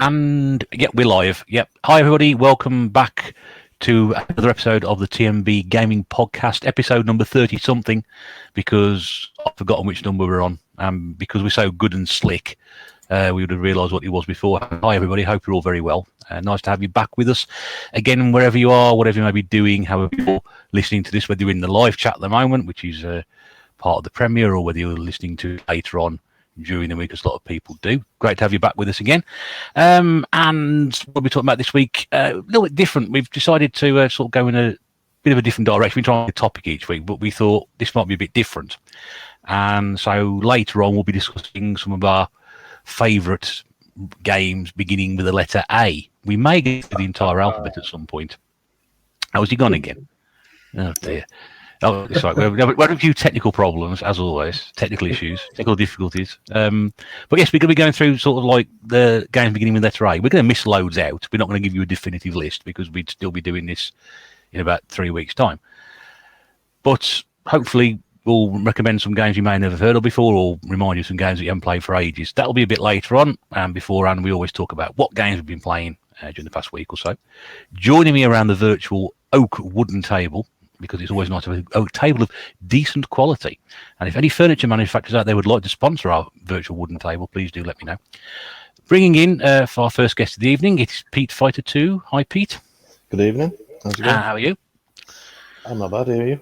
And yep, we're live. Yep. Hi, everybody. Welcome back to another episode of the tNb Gaming Podcast, episode number 30-something, because I've forgotten which number we're on. Because we're so good and slick, we would have realised what it was before. Hi, everybody. Hope you're all very well. Nice to have you back with us again, wherever you are, whatever you may be doing, however you're listening to this, whether you're in the live chat at the moment, which is part of the premiere, or whether you're listening to it later on during the week, as a lot of people do. Great to have you back with us again. And what we're talking about this week, a little bit different. We've decided to sort of go in a bit of a different direction. We try a topic each week, but we thought this might be a bit different. And so later on, we'll be discussing some of our favourite games beginning with the letter A. We may get to the entire alphabet at some point. How's he gone again? Oh, dear. Oh, it's right. We have a few technical problems, as always, technical issues, technical difficulties. But yes, we're going to be going through sort of like the games beginning with letter A. We're going to miss loads out. We're not going to give you a definitive list because we'd still be doing this in about 3 weeks' time. But hopefully we'll recommend some games you may never have heard of before, or remind you of some games that you haven't played for ages. That'll be a bit later on. And beforehand, we always talk about what games we've been playing during the past week or so. Joining me around the virtual oak wooden table, because it's always nice to have a table of decent quality. And if any furniture manufacturers out there would like to sponsor our virtual wooden table, please do let me know. Bringing in for our first guest of the evening, it's Pete Fighter 2. Hi, Pete. Good evening. How's it going? How are you? I'm not bad. How are you?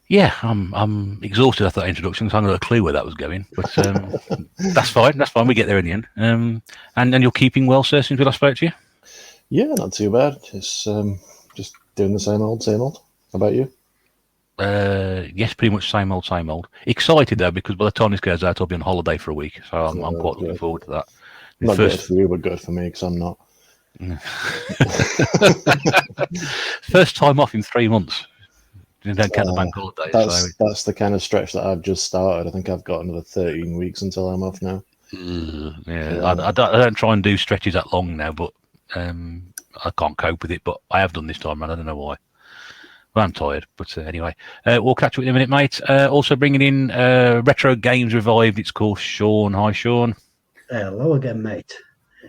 Yeah, I'm exhausted after that introduction, so I haven't got a clue where that was going. But that's fine. That's fine. We get there in the end. And you're keeping well, sir, since we last spoke to you? Yeah, not too bad. It's just doing the same old, same old. How about you? Yes, pretty much same old, same old. Excited though, because by the time this goes out, I'll be on holiday for a week, so I'm quite looking forward to that. Not good for you, but good for me because I'm not. First time off in 3 months. You don't count the bank holidays. That's the kind of stretch that I've just started. I think I've got another 13 weeks until I'm off now. I don't try and do stretches that long now, but I can't cope with it. But I have done this time, and I don't know why. Well, I'm tired, but anyway, we'll catch up in a minute, mate. Also bringing in Retro Games Revived. It's called Sean. Hi, Sean. Hello again, mate.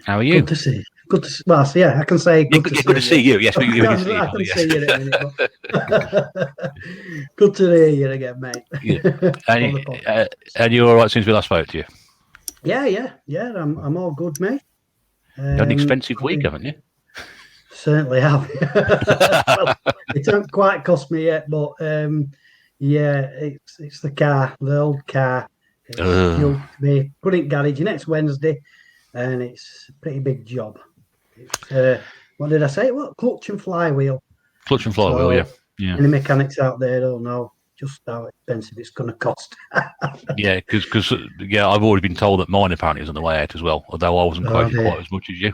How are you? Good to see you. Good to see. Well, so yeah, I can say good to see you. Yes, we can see you. I can see you in a minute. But... good to hear you again, mate. Yeah. And you're all right since we last spoke to you? Yeah. I'm all good, mate. You had an expensive week, haven't you? Certainly have. Well, it don't quite cost me yet, but yeah, it's the car, the old car. You'll be put it in garage next Wednesday, and it's a pretty big job. It's, what did I say? What, clutch and flywheel? Clutch and flywheel, so, yeah. Any mechanics out there don't know just how expensive it's going to cost. Yeah, because I've already been told that mine apparently is on the way out as well, although I wasn't quite as much as you.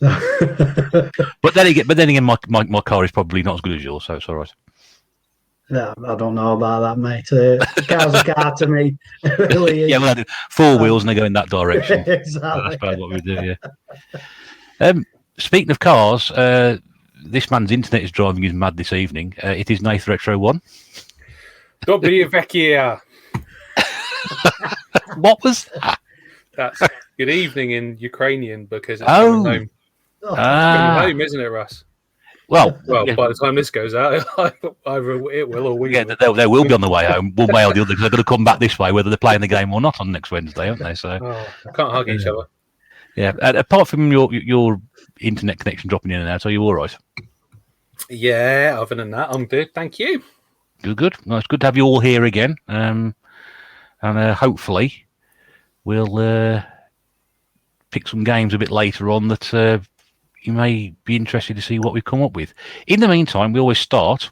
but then again, my car is probably not as good as yours, so it's all right. No, I don't know about that, mate. The car's a car to me. It really is. Yeah, well, 4 wheels and they go in that direction. Exactly. That's about what we do. Yeah. Speaking of cars, this man's internet is driving us mad this evening. It is Nathan Retro 1. Dobry večer. What was that? That's good evening in Ukrainian because it's coming home. It's coming home, isn't it, Russ? Well, by the time this goes out, either it will or we will. They will be on the way home, one way or the other, because they're going to come back this way, whether they're playing the game or not on next Wednesday, aren't they? So, can't hug each other. Yeah. Apart from your internet connection dropping in and out, are you all right? Yeah. Other than that, I'm good. Thank you. Good. Well, it's good to have you all here again, and hopefully we'll pick some games a bit later on that you may be interested to see what we've come up with. In the meantime, we always start,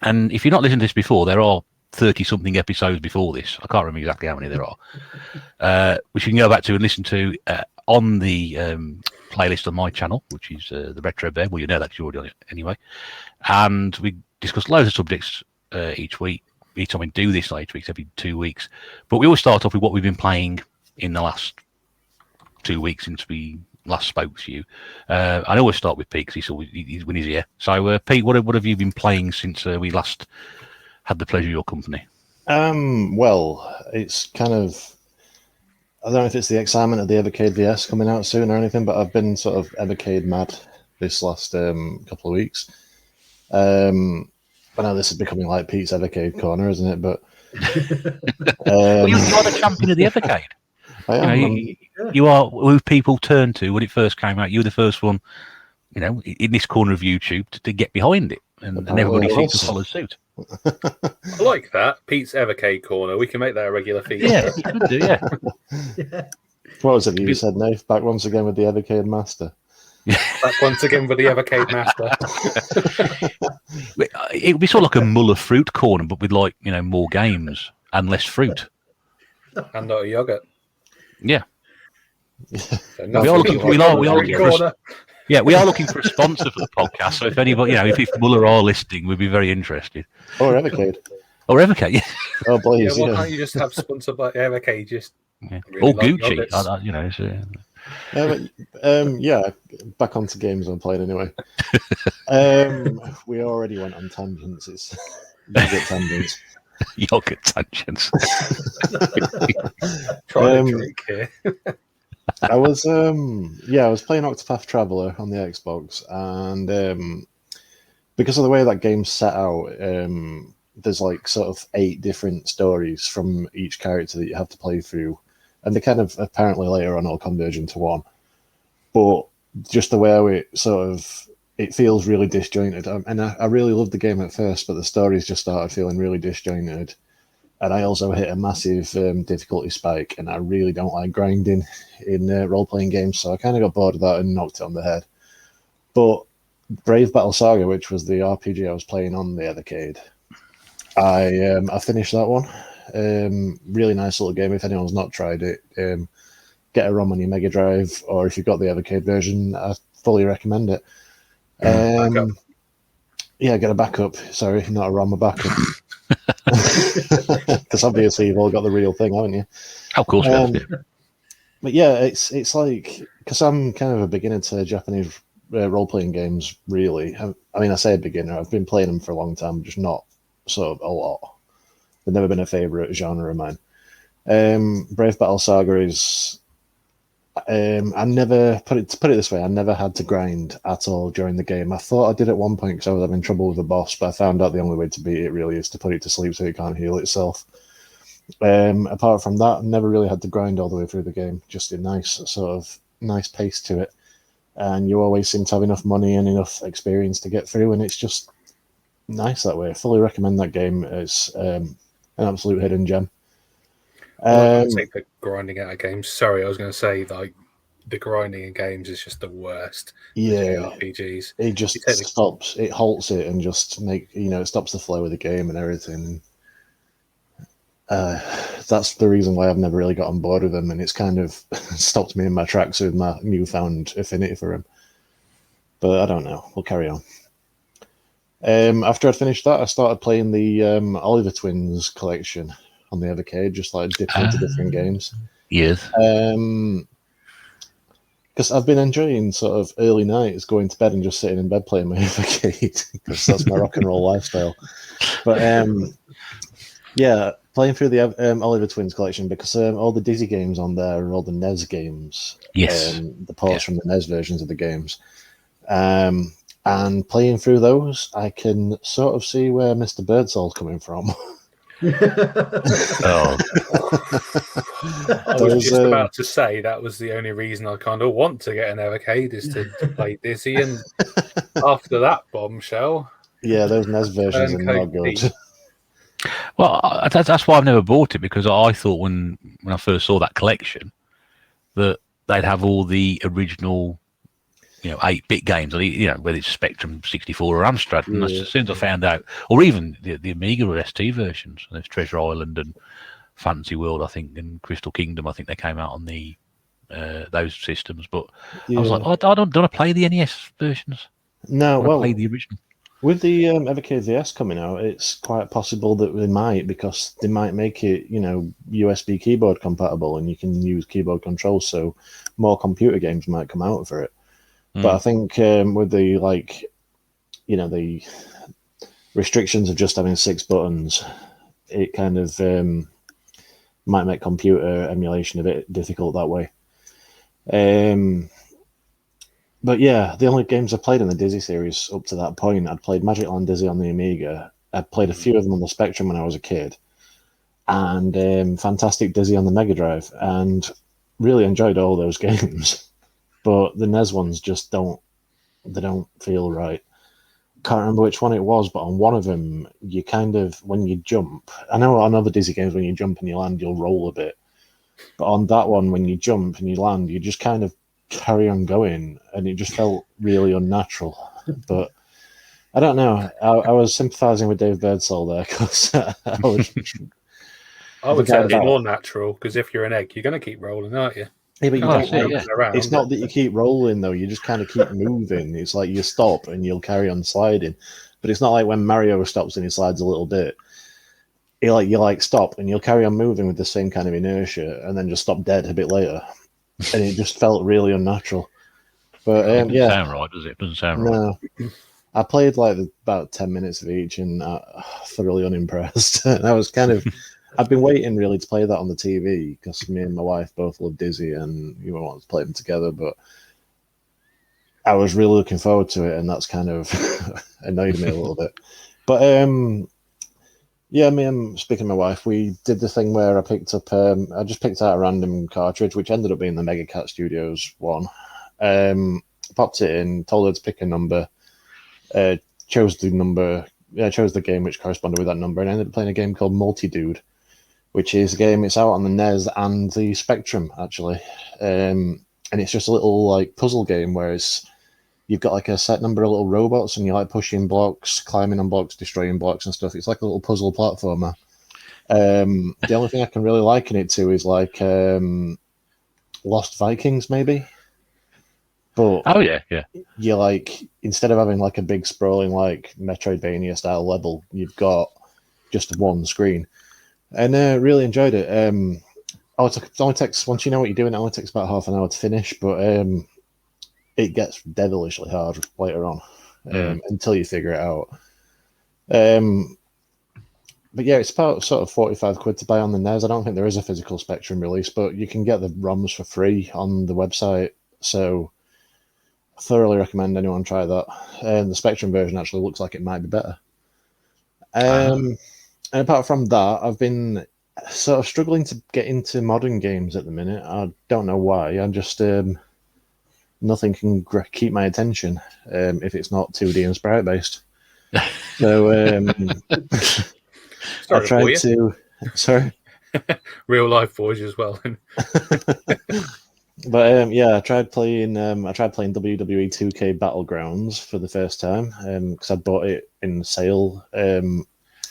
and if you're not listening to this before, there are 30-something episodes before this. I can't remember exactly how many there are, which you can go back to and listen to on the playlist on my channel, which is the Retro Bear. Well, you know that because you're already on it anyway. And we discuss loads of subjects each week. Each time we do this, like each week, every 2 weeks. But we always start off with what we've been playing in the last 2 weeks since we last spoke to you. I always start with Pete because he's when he's here. So, Pete, what have you been playing since we last had the pleasure of your company? Well, it's kind of don't know if it's the excitement of the Evercade VS coming out soon or anything, but I've been sort of Evercade mad this last couple of weeks. I know this is becoming like Pete's Evercade corner, isn't it? But Well, you are the champion of the Evercade. I am. You are who people turn to when it first came out. You were the first one, in this corner of YouTube to get behind it, and everybody seems to follow suit. I like that. Pete's Evercade corner. We can make that a regular feature. Yeah, you could do, yeah. What was it you said, Nath? Back once again with the Evercade Master. Back once again with the Evercade Master. It would be sort of like a Muller fruit corner, but with more games and less fruit. And not a yogurt. Yeah. So We are looking for we are looking for a sponsor for the podcast. So if anybody, if Muller are listening, we'd be very interested. Or Evercade. Or Evercade, yeah. Oh, please. Why can't you just have sponsored by Evercade? Just or Gucci. Back onto games I'm playing anyway. We already went on tangents. It's yogurt tangents. Yogurt tangents. Trying to drink here. I was playing Octopath Traveler on the Xbox, and because of the way that game's set out, there's like sort of 8 different stories from each character that you have to play through, and they kind of apparently later on all converge into one. But just the way it feels really disjointed, and I really loved the game at first, but the stories just started feeling really disjointed. And I also hit a massive difficulty spike, and I really don't like grinding in role-playing games, so I kind of got bored of that and knocked it on the head. But Brave Battle Saga, which was the RPG I was playing on the Evercade, I finished that one. Really nice little game. If anyone's not tried it, get a ROM on your Mega Drive, or if you've got the Evercade version, I fully recommend it. Yeah, get a backup. Sorry, not a ROM, a backup. Because obviously you've all got the real thing, haven't you? Of course, but yeah, it's like, because I'm kind of a beginner to Japanese role-playing games, really. I mean, I say a beginner. I've been playing them for a long time, just not sort of a lot. They've never been a favourite genre of mine. Brave Battle Saga is... I never, put it this way, I never had to grind at all during the game. I thought I did at one point because I was having trouble with the boss, but I found out the only way to beat it really is to put it to sleep so it can't heal itself. Apart from that, I never really had to grind all the way through the game. Just a nice pace to it. And you always seem to have enough money and enough experience to get through, and it's just nice that way. I fully recommend that game. It's an absolute hidden gem. I take the grinding out of games. Sorry, I was going to say, like, the grinding in games is just the worst. Yeah, RPGs. It just stops. It halts it and just it stops the flow of the game and everything. That's the reason why I've never really got on board with them, and it's kind of stopped me in my tracks with my newfound affinity for them. But I don't know. We'll carry on. After I'd finished that, I started playing the Oliver Twins collection on the Evercade, just like dipping into different games. Yes. Because I've been enjoying sort of early nights, going to bed and just sitting in bed playing my Evercade, because that's my rock and roll lifestyle. But yeah, playing through the Oliver Twins collection, because all the Dizzy games on there are all the NES games. Yes. The ports from the NES versions of the games. And playing through those, I can sort of see where Mr. Birdsall's coming from. Oh. I was just about to say that was the only reason I kind of want to get an Evercade is to play Dizzy, and after that bombshell, yeah, those NES versions are not good. Well, that's why I've never bought it, because I thought when I first saw that collection that they'd have all the original 8-bit games, whether it's Spectrum 64 or Amstrad. And as soon as I found out, or even the Amiga or ST versions, there's Treasure Island and Fantasy World, I think, and Crystal Kingdom, I think they came out on the those systems. But I was like, I don't want to play the NES versions. No, I play the original. With the Evercade VS coming out, it's quite possible that they might, because they might make it, USB keyboard compatible, and you can use keyboard controls, so more computer games might come out for it. But I think with the the restrictions of just having 6 buttons, it kind of might make computer emulation a bit difficult that way. But yeah, the only games I played in the Dizzy series up to that point, I'd played Magic Land Dizzy on the Amiga. I'd played a few of them on the Spectrum when I was a kid, and Fantastic Dizzy on the Mega Drive, and really enjoyed all those games. But the NES ones just don't feel right. Can't remember which one it was, but on one of them, you kind of, when you jump, I know on other Dizzy games, when you jump and you land, you'll roll a bit. But on that one, when you jump and you land, you just kind of carry on going, and it just felt really unnatural. But I don't know. I was sympathising with Dave Birdsall there, because I would say it'd be more natural, because if you're an egg, you're going to keep rolling, aren't you? Yeah, but you don't. Around, it's not that you keep rolling though. You just kind of keep moving. It's like you stop and you'll carry on sliding. But it's not like when Mario stops and he slides a little bit. You stop and you'll carry on moving with the same kind of inertia, and then just stop dead a bit later. And it just felt really unnatural. But it doesn't sound right, does it? It doesn't sound right. I played like about 10 minutes of each, and thoroughly unimpressed. And I was kind of. I've been waiting really to play that on the TV, because me and my wife both love Dizzy and wanted to play them together, but I was really looking forward to it, and that's kind of annoyed me a little bit. But yeah, me and speaking to my wife, we did the thing where I picked up I just picked out a random cartridge, which ended up being the Mega Cat Studios one. Popped it in, told her to pick a number, chose the game which corresponded with that number, and I ended up playing a game called Multi-Dude, which is a game, it's out on the NES and the Spectrum, actually. And it's just a little like puzzle game where you've got like a set number of little robots, and you're like pushing blocks, climbing on blocks, destroying blocks and stuff. It's like a little puzzle platformer. The only thing I can really liken it to is like Lost Vikings, maybe. But you like, instead of having like a big sprawling like Metroidvania style level, you've got just one screen. And really enjoyed it. It only takes, once you know what you're doing, it only takes about half an hour to finish, but it gets devilishly hard later on until you figure it out. But yeah, it's about sort of 45 quid to buy on the NES. I don't think there is a physical Spectrum release, but you can get the ROMs for free on the website. So I thoroughly recommend anyone try that. And the Spectrum version actually looks like it might be better. And apart from that, I've been sort of struggling to get into modern games at the minute. I don't know why. I just nothing can keep my attention if it's not 2D and sprite based. So I tried to. Sorry, real life for you as well. But I tried playing. WWE 2K Battlegrounds for the first time because I bought it in sale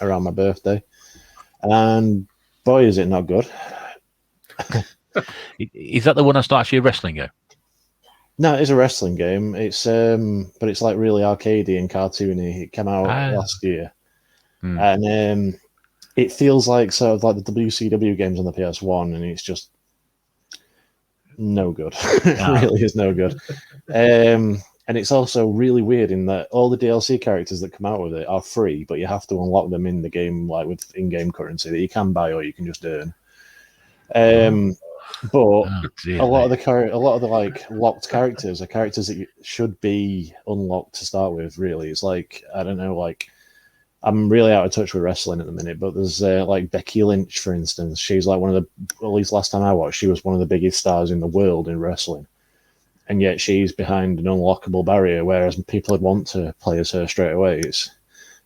around my birthday, and boy, is it not good. Is that the one that's actually a wrestling game? No, it's a wrestling game. It's but it's like really arcadey and cartoony. It came out last year, and it feels like sort of like the WCW games on the PS1, and it's just no good. It really is no good. And it's also really weird in that all the DLC characters that come out with it are free, but you have to unlock them in the game, like with in-game currency that you can buy or you can just earn. But a lot of the like locked characters are characters that should be unlocked to start with. Really, it's like, I don't know, like I'm really out of touch with wrestling at the minute. But there's like Becky Lynch, for instance. She's like one of the, at least last time I watched, she was one of the biggest stars in the world in wrestling, and yet she's behind an unlockable barrier. Whereas people would want to play as her straight away. It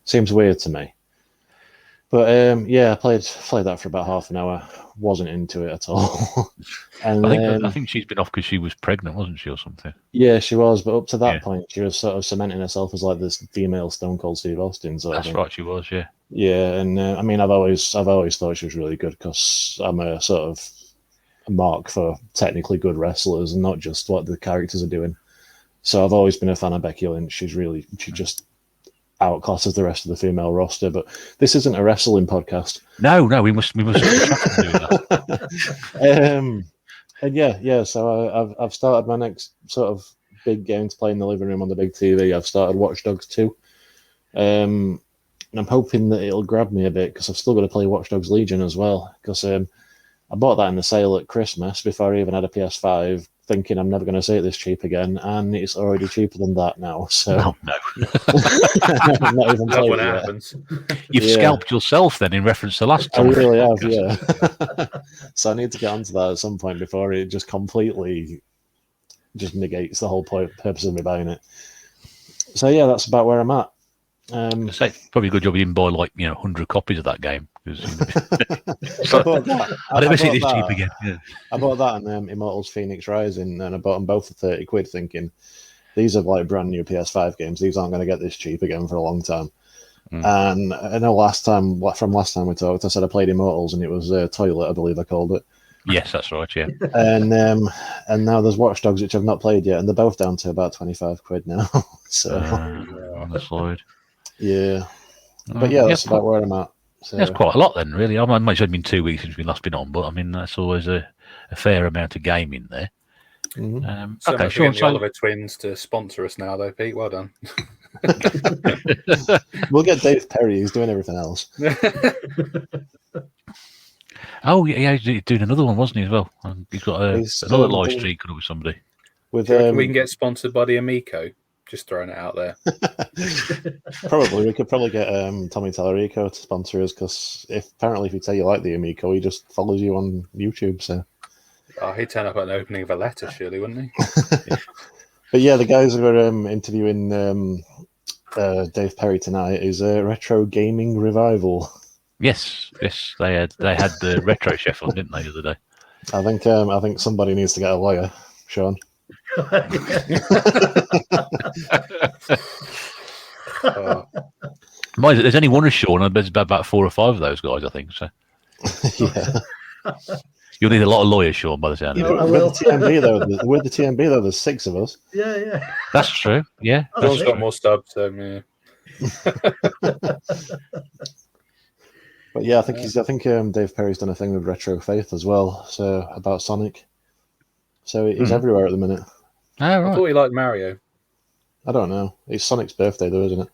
seems weird to me. But I played that for about half an hour. Wasn't into it at all. And I think she's been off because she was pregnant, wasn't she, or something? Yeah, she was. But up to that point, she was sort of cementing herself as like this female Stone Cold Steve Austin. So that's right, she was. Yeah. Yeah, and I mean, I've always thought she was really good because I'm a sort of mark for technically good wrestlers and not just what the characters are doing. So I've always been a fan of Becky Lynch. She just outclasses the rest of the female roster. But this isn't a wrestling podcast. No, we must do that. And so I've started my next sort of big game to play in the living room on the big TV. I've started Watch Dogs 2. And I'm hoping that it'll grab me a bit because I've still got to play Watch Dogs Legion as well. Because I bought that in the sale at Christmas before I even had a PS5, thinking I'm never going to see it this cheap again, and it's already cheaper than that now. So Oh, no. I've not even Love played when it it yet. happens. You've scalped yourself then in reference to last I time. really have, yeah. So I need to get onto that at some point before it just completely just negates the whole purpose of me buying it. So yeah, that's about where I'm at. Say, probably a good job you didn't buy 100 copies of that game. Because I bought that. I never see bought this that. cheap again. Yeah. I bought that and Immortals Phoenix Rising, and I bought them both for 30 quid, thinking these are like brand new PS5 games. These aren't going to get this cheap again for a long time. And I know from last time we talked, I said I played Immortals, and it was Toilet, I believe I called it. Yes, that's right. Yeah. And now there's Watch Dogs, which I've not played yet, and they're both down to about 25 quid now. So on the slide. yeah, but yeah, that's about where I'm at. So that's quite a lot then, really. I might have been 2 weeks since we last been on, but I mean that's always a fair amount of gaming there. Mm-hmm. Okay, Sean. The Oliver twins to sponsor us now, though, Pete. Well done. We'll get Dave Perry. He's doing everything else. Oh yeah, he's doing another one, wasn't he, as well? He's got another live stream with somebody. With Do you reckon we can get sponsored by the Amico? Just throwing it out there. Probably we could probably get Tommy Tallarico to sponsor us, because apparently if you say you like the Amico, he just follows you on YouTube. So he'd turn up at an opening of a letter, surely, wouldn't he? But yeah, the guys who are interviewing Dave Perry tonight is Retro Gaming Revival. Yes, they had the Retro Chef on, didn't they, the other day? I think somebody needs to get a lawyer, Sean. There's only one of Sean, and there's about 4 or 5 of those guys, I think. So Yeah. You'll need a lot of lawyers, Sean, by the sound of it. With the TNB though, there's 6 of us. Yeah. That's true. Yeah, John's got more stubs, so yeah. But yeah, I think Dave Perry's done a thing with Retro Faith as well, so about Sonic. So he's everywhere at the minute. Oh, right. I thought he liked Mario. I don't know. It's Sonic's birthday though, isn't it?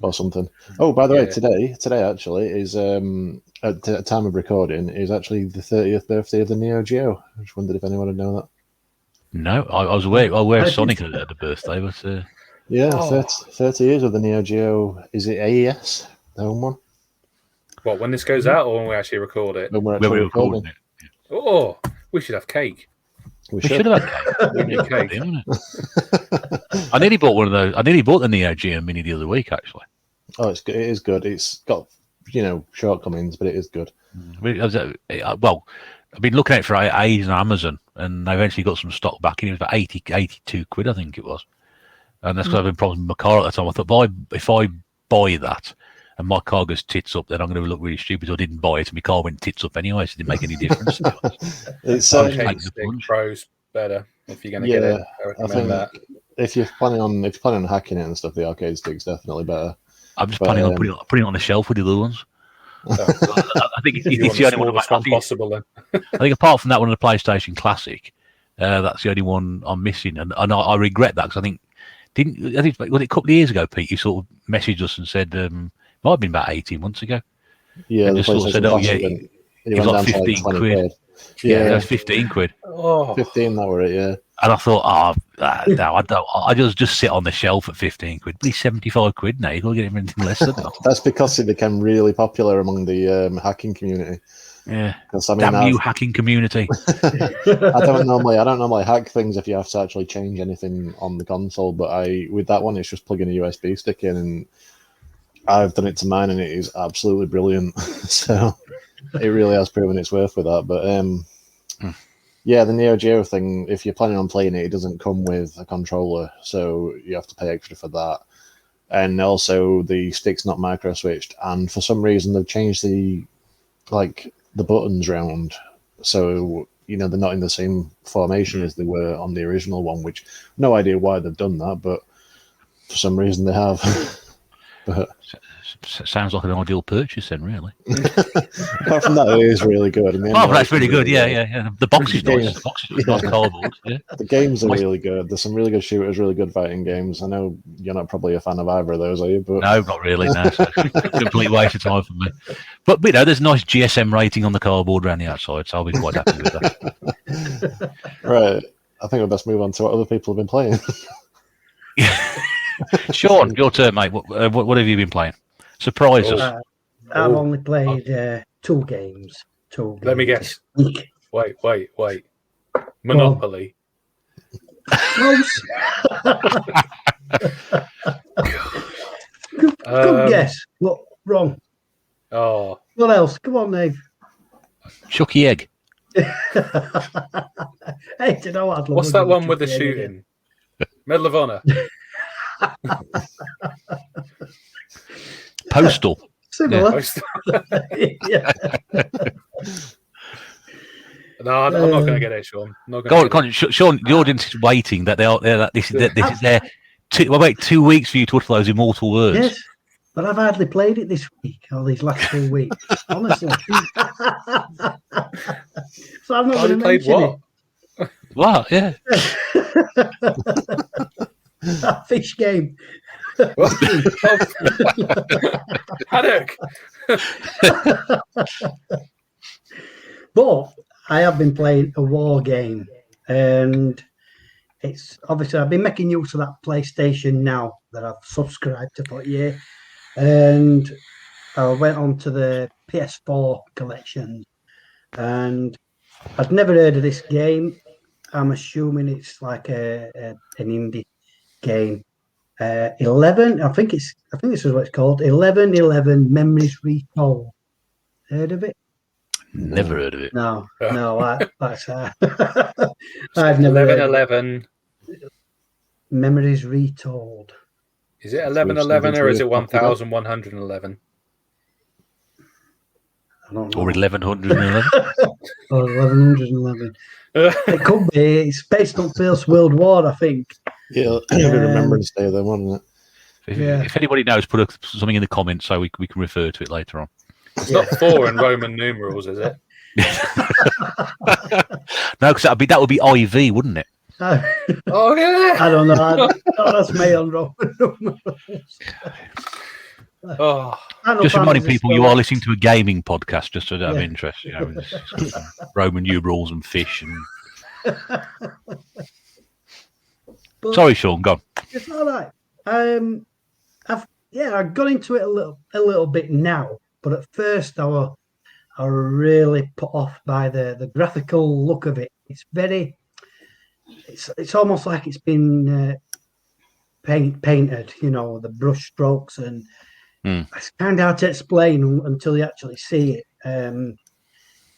Or something. Oh, by the way, today actually is at the time of recording is actually the 30th birthday of the Neo Geo. I just wondered if anyone would know that. No, I was aware Sonic had a birthday, but 30 years of the Neo Geo. Is it AES? The home one? What, when this goes out or when we actually record it? When we're actually recording it. Oh, we should have cake. We should have had We need cake. I nearly bought one of those. I nearly bought the Neo Geo Mini the other week, actually. Oh, it is good. It's got shortcomings, but it is good. Well, I've been looking at it for ages on Amazon, and they eventually got some stock back, and it was about 82 quid, I think it was. And that's because I've been problems with my car at the time. I thought, if I buy that and my car goes tits up, then I'm going to look really stupid. So I didn't buy it, and my car went tits up anyway, so it didn't make any difference. It's Pro's better if you're going to get it. I recommend that. If you're planning on hacking it and stuff, the arcade stick's definitely better. I'm just planning on putting it on the shelf with the other ones. I think it's the only one possible. Then I think apart from that one, the PlayStation Classic, that's the only one I'm missing, and I regret that because I think was it a couple of years ago, Pete? You sort of messaged us and said might have been about 18 months ago. Yeah, and just sort of said, it was like 15 quid. Yeah, that was 15 quid. Oh, 15, that were it. Yeah. And I thought, no, I don't. I just sit on the shelf at 15 quid. But he's 75 quid now. You can't get him anything less than that. That's because it became really popular among the hacking community. Yeah. Damn you, hacking community. I don't normally hack things if you have to actually change anything on the console. But with that one, it's just plugging a USB stick in, and I've done it to mine, and it is absolutely brilliant. So it really has proven its worth with that. But yeah, the Neo Geo thing, if you're planning on playing it, it doesn't come with a controller, so you have to pay extra for that. And also, the stick's not micro switched, and for some reason they've changed the buttons round, so they're not in the same formation as they were on the original one. Which no idea why they've done that, but for some reason they have. But Sounds like an ideal purchase then, really. apart from that, it is really good. And that's really good. Yeah. The box is nice. Yeah. The box is nice cardboard. Yeah. The games are Nice. really good. There's some really good shooters, really good fighting games. I know you're not probably a fan of either of those, are you? But No, not really. No, so complete waste of time for me. But there's a nice GSM rating on the cardboard around the outside, so I'll be quite happy with that. Right. I think we best move on to what other people have been playing. Sean, your turn, mate. What have you been playing? Surprise us. I've only played 2 games. Let me guess. Wait. Monopoly. Close. Good guess. What? Wrong. Oh. What else? Come on, Dave. Chucky Egg. Hey, do you know what? What's that one with the shooting? Medal of Honor. Postal. Similar. Yeah. No, I'm not going to get it, Sean. Go on, Sean. The audience is waiting. This is their. Wait 2 weeks for you to utter those immortal words. Yes, but I've hardly played it this week or these last 2 weeks, honestly. So I'm not going to mention what? it. What? Yeah. That fish game. Haddock. But I have been playing a war game, and it's obviously I've been making use of that PlayStation Now that I've subscribed to for a year, and I went on to the PS4 collection, and I'd never heard of this game. I'm assuming it's like an indie game. 11. I think this is what it's called. 11 Memories Retold. Heard of it? Never heard of it. No. That's I've never. 11. Memories Retold. Is it 11 or is it 1111? I don't know. Or 1111. Or 1111. It could be. It's based on First World War, I think. Yeah, it'll be Remembrance Day then, wouldn't it? If anybody knows, put something in the comments so we can refer to it later on. It's not 4 in Roman numerals, is it? No, because that would be IV, wouldn't it? Oh yeah. I don't know. That's me on Roman. Just reminding people you are listening to a gaming podcast, just so out of interest. You know, it's Roman numerals and fish and. But sorry, Sean. Go on. it's all right. I got into it a little bit now, but at first I was really put off by the graphical look of it. It's very. It's almost like it's been painted, you know, the brush strokes, and it's kind of hard to explain until you actually see it.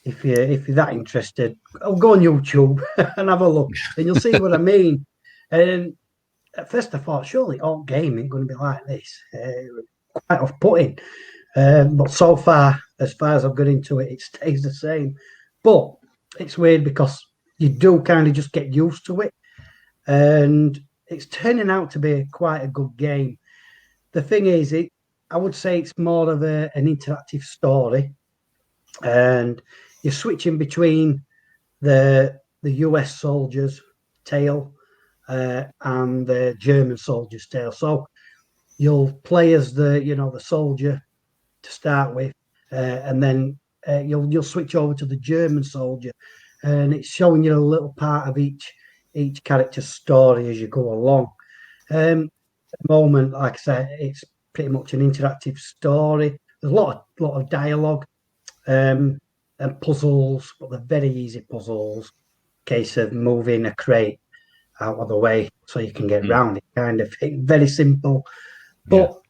If you're that interested, I'll go on YouTube and have a look, and you'll see what I mean. And at first I thought, surely all game ain't going to be like this. Quite off-putting. But so far as I've got into it, it stays the same. But it's weird because you do kind of just get used to it. And it's turning out to be quite a good game. The thing is, I would say it's more of an interactive story. And you're switching between the US soldiers' tale and the German soldier's tale. So you'll play as the soldier to start with, and then you'll switch over to the German soldier, and it's showing you a little part of each character's story as you go along. At the moment, like I said, it's pretty much an interactive story. There's a lot of dialogue and puzzles, but they're very easy puzzles. Case of moving a crate out of the way so you can get round it, kind of thing. Very simple, but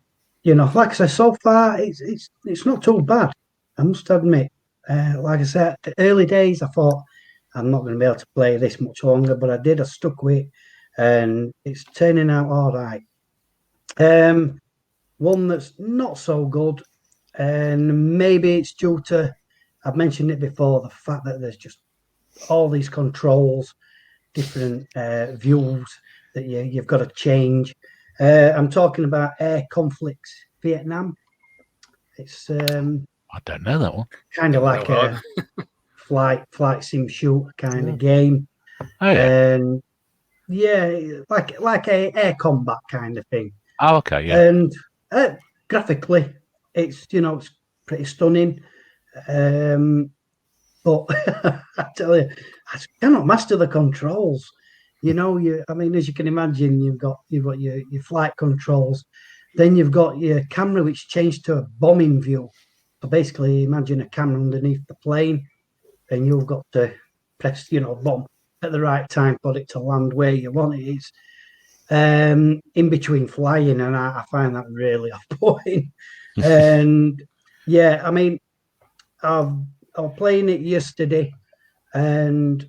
like I said, so far it's not too bad. I must admit. Like I said, the early days I thought I'm not going to be able to play this much longer, but I did. I stuck with it, and it's turning out all right. One that's not so good, and maybe it's due to, I've mentioned it before, the fact that there's just all these controls, different views that you've got to change. I'm talking about Air Conflicts Vietnam. It's I don't know that one. kind of like a flight sim shooter kind of game. Oh yeah. And yeah, like a air combat kind of thing. Oh okay. Yeah. And graphically, it's it's pretty stunning. But I tell you, I cannot master the controls. I mean, as you can imagine, you've got your flight controls, then you've got your camera which changed to a bombing view. So basically, imagine a camera underneath the plane, and you've got to press, bomb at the right time for it to land where you want it. It's in between flying, and I find that really off-putting. And yeah, I mean, I was playing it yesterday, and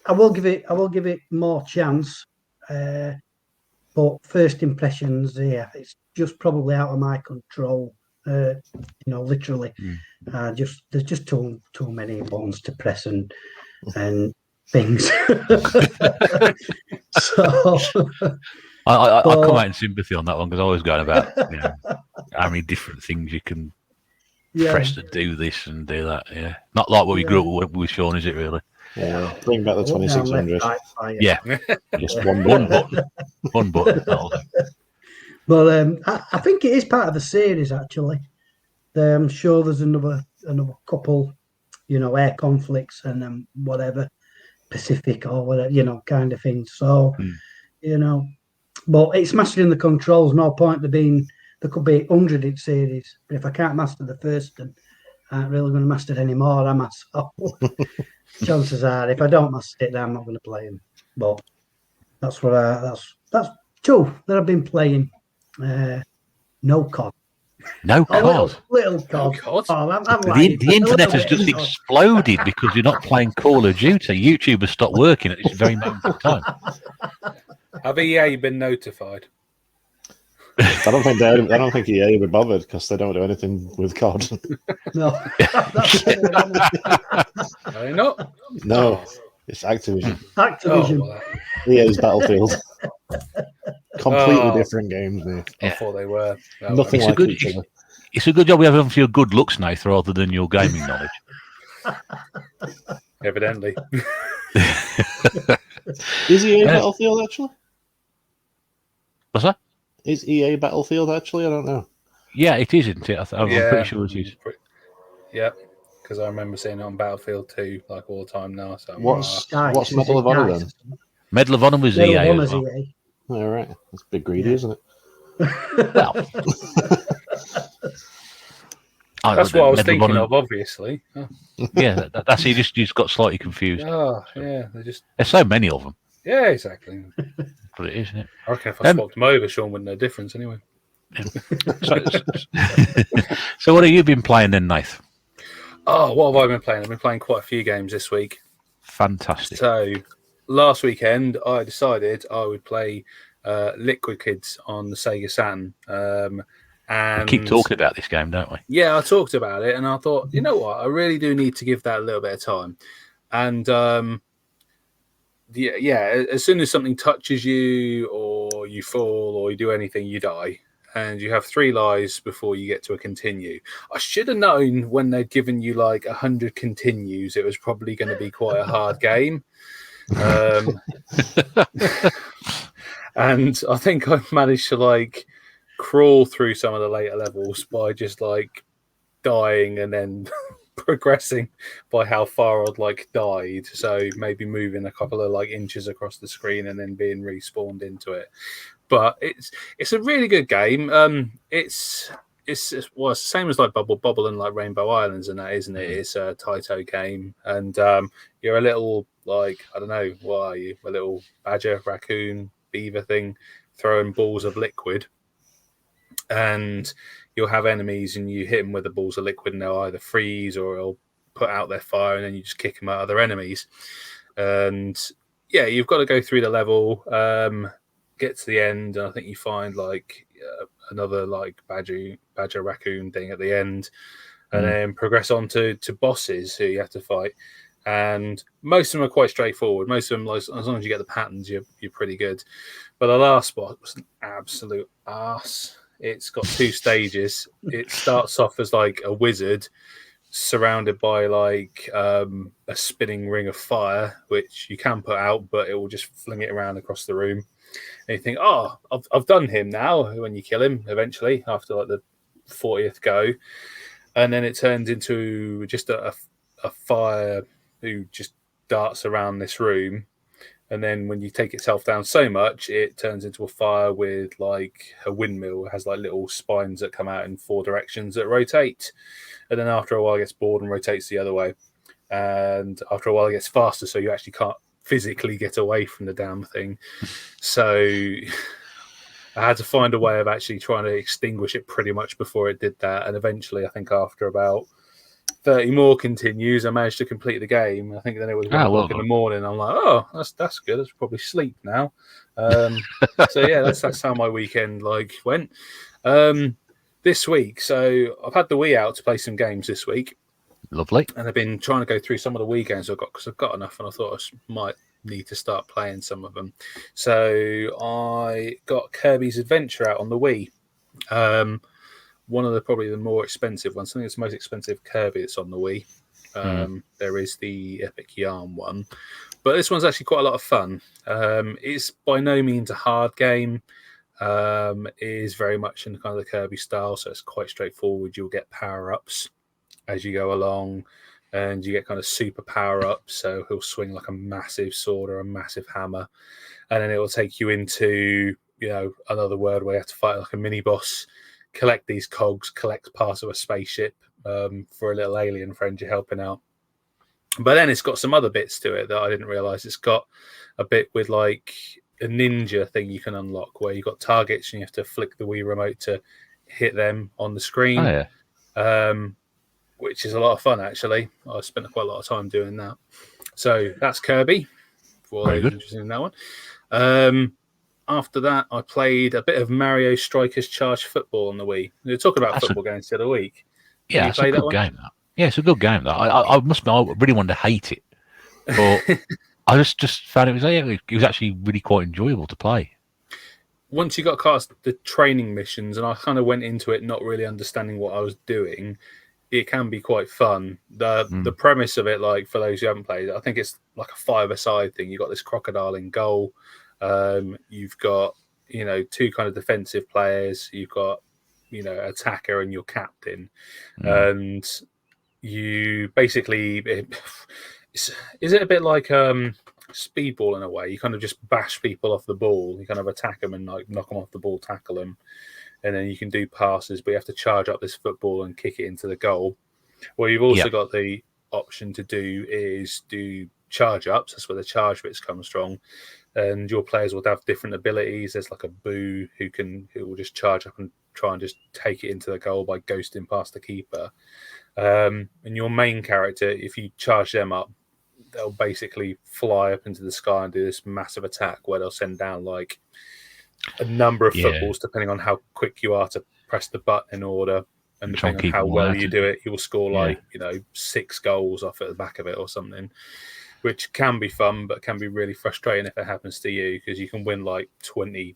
I will give it more chance. But first impressions, yeah, it's just probably out of my control. Literally, there's just too many buttons to press and things. So I come out in sympathy on that one because I was going about how many different things you can press to do this and do that. Yeah, not like what we grew up with Sean, is it really? Yeah, bring back the 2600. Yeah, just one button. One button. That'll do. But I think it is part of the series actually. I'm sure there's another couple, air conflicts and then whatever, Pacific or whatever, kind of thing. So, but it's mastering the controls. No point there could be 100 in series, but if I can't master the first, then I ain't really going to master it anymore, am I? So chances are, if I don't master it, then I'm not going to play them. But that's that's two that I've been playing. No COD. No COD. Little COD. No COD. Oh, the internet has just exploded because you're not playing Call of Duty. YouTube has stopped working at this very moment in time. Have EA been notified? I don't think EA would be bothered because they don't do anything with COD. No. Are they not? No, it's Activision. Activision. Oh, well, EA's Battlefield. Completely different games, mate. I thought they were. No, Nothing It's like a good- each other. It's a good job we have your good looks, Nathan, rather than your gaming knowledge. Evidently. Is EA Battlefield actually? What's that? Is EA Battlefield actually? I don't know. Yeah, it is, isn't it? I'm pretty sure it is. Yeah, because I remember seeing it on Battlefield 2 like all the time now. So What's Medal of Honor then? Medal of Honor was EA as well. EA. All right, that's a bit greedy, isn't it? Well, that's what I was thinking of, obviously. Oh. Yeah, that's you just got slightly confused. Oh, yeah, There's so many of them. Yeah, exactly. But it is, isn't it? I reckon if I swapped them over, Sean wouldn't know the difference anyway. So what have you been playing then, Nath? Oh, what have I been playing? I've been playing quite a few games this week. Fantastic. So last weekend, I decided I would play Liquid Kids on the Sega Saturn. And We keep talking about this game, don't we? Yeah, I talked about it, and I thought, you know what, I really do need to give that a little bit of time. And as soon as something touches you, or you fall, or you do anything, you die. And you have 3 lives before you get to a continue. I should have known when they'd given you like 100 continues, it was probably going to be quite a hard game. And I think I managed to like crawl through some of the later levels by just like dying and then progressing by how far I'd like died. So maybe moving a couple of like inches across the screen and then being respawned into it. But it's a really good game. It's the same as like Bubble and like Rainbow Islands and that, isn't it? It's a Taito game, and you're a little like, I don't know, what are you? A little badger, raccoon, beaver thing throwing balls of liquid, and you'll have enemies and you hit them with the balls of liquid and they'll either freeze or they'll put out their fire, and then you just kick them at other enemies. And yeah, you've got to go through the level, get to the end, and I think you find like another like badger raccoon thing at the end, and then progress on to bosses who you have to fight. And most of them are quite straightforward. Most of them, as long as you get the patterns, you're pretty good. But the last boss was an absolute arse. It's got 2 stages. It starts off as like a wizard surrounded by like a spinning ring of fire, which you can put out, but it will just fling it around across the room. And you think, oh, I've done him now. When you kill him eventually after like the 40th go, and then it turns into just a fire who just darts around this room. And then when you take itself down so much, it turns into a fire with like a windmill. It has like little spines that come out in 4 directions that rotate. And then after a while, it gets bored and rotates the other way. And after a while, it gets faster, so you actually can't physically get away from the damn thing. So I had to find a way of actually trying to extinguish it pretty much before it did that. And eventually, I think after about 30 more continues, I managed to complete the game. I think then it was 1 o'clock in the morning. I'm like, oh, that's good. I should probably sleep now. So yeah, that's how my weekend like went. This week, so I've had the Wii out to play some games this week. Lovely. And I've been trying to go through some of the Wii games I've got because I've got enough, and I thought I might need to start playing some of them. So I got Kirby's Adventure out on the Wii. One of probably the more expensive ones. I think it's the most expensive Kirby that's on the Wii. There is the Epic Yarn one, but this one's actually quite a lot of fun. It's by no means a hard game. It is very much in the kind of the Kirby style, so it's quite straightforward. You'll get power-ups as you go along, and you get kind of super power-ups. So he'll swing like a massive sword or a massive hammer, and then it will take you into, you know, another world where you have to fight like a mini boss, collect these cogs, collect parts of a spaceship for a little alien friend you're helping out. But then it's got some other bits to it that I didn't realize. It's got a bit with like a ninja thing you can unlock where you've got targets and you have to flick the Wii remote to hit them on the screen. Which is a lot of fun, actually. I spent quite a lot of time doing that. So that's Kirby, for those interested in that one. After that, I played a bit of Mario Strikers Charge Football on the Wii. We were talking about football games the other week. Yeah, it's a good game, that. Yeah, it's a good game, that. I must admit, I really wanted to hate it. But I just found it was actually really quite enjoyable to play. Once you got past the training missions, and I kind of went into it not really understanding what I was doing, it can be quite fun. The premise of it, like for those who haven't played it, I think it's like a 5-a-side thing. You've got this crocodile in goal. You've got, you know, 2 kind of defensive players. You've got, you know, attacker and your captain. And you basically, is it a bit like speedball in a way? You kind of just bash people off the ball. You kind of attack them and like knock them off the ball, tackle them. And then you can do passes, but you have to charge up this football and kick it into the goal. What you've also got the option to do is do charge ups. That's where the charge bits come strong. And your players will have different abilities. There's like a Boo who will just charge up and try and just take it into the goal by ghosting past the keeper. And your main character, if you charge them up, they'll basically fly up into the sky and do this massive attack where they'll send down like a number of footballs, depending on how quick you are to press the button in order. And depending on how well you do it, you will score like, 6 goals off at the back of it or something, which can be fun, but can be really frustrating if it happens to you, because you can win like 20-0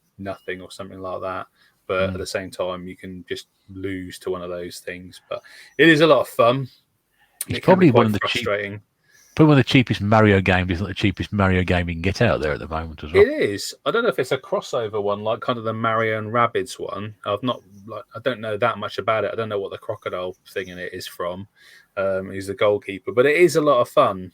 or something like that. But at the same time, you can just lose to one of those things. But it is a lot of fun. It's probably one of the cheapest Mario games. Isn't the cheapest Mario game you can get out there at the moment as well? It is. I don't know if it's a crossover one, like kind of the Mario and Rabbids one. I don't know that much about it. I don't know what the crocodile thing in it is from. He's the goalkeeper, but it is a lot of fun.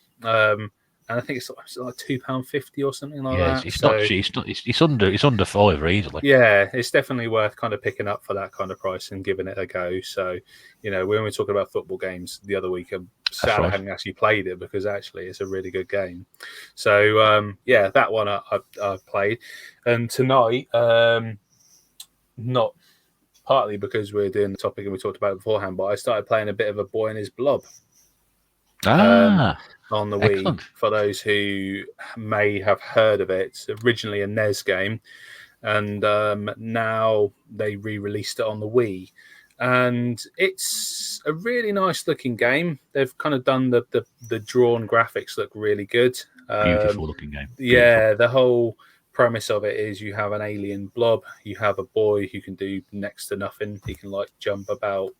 And I think it's like £2.50 or something like that. It's not cheap. It's under £5 easily. Yeah, it's definitely worth kind of picking up for that kind of price and giving it a go. So, you know, when we were talking about football games the other week, I'm sad I hadn't actually played it, because actually it's a really good game. So, that one I've played. And tonight, not partly because we're doing the topic and we talked about it beforehand, but I started playing a bit of A Boy and His Blob. On the Wii, for those who may have heard of it. It's originally a NES game, and now they re-released it on the Wii. And it's a really nice looking game. They've kind of done the drawn graphics look really good. Beautiful looking game. Yeah, the whole premise of it is you have an alien blob. You have a boy who can do next to nothing. He can like jump about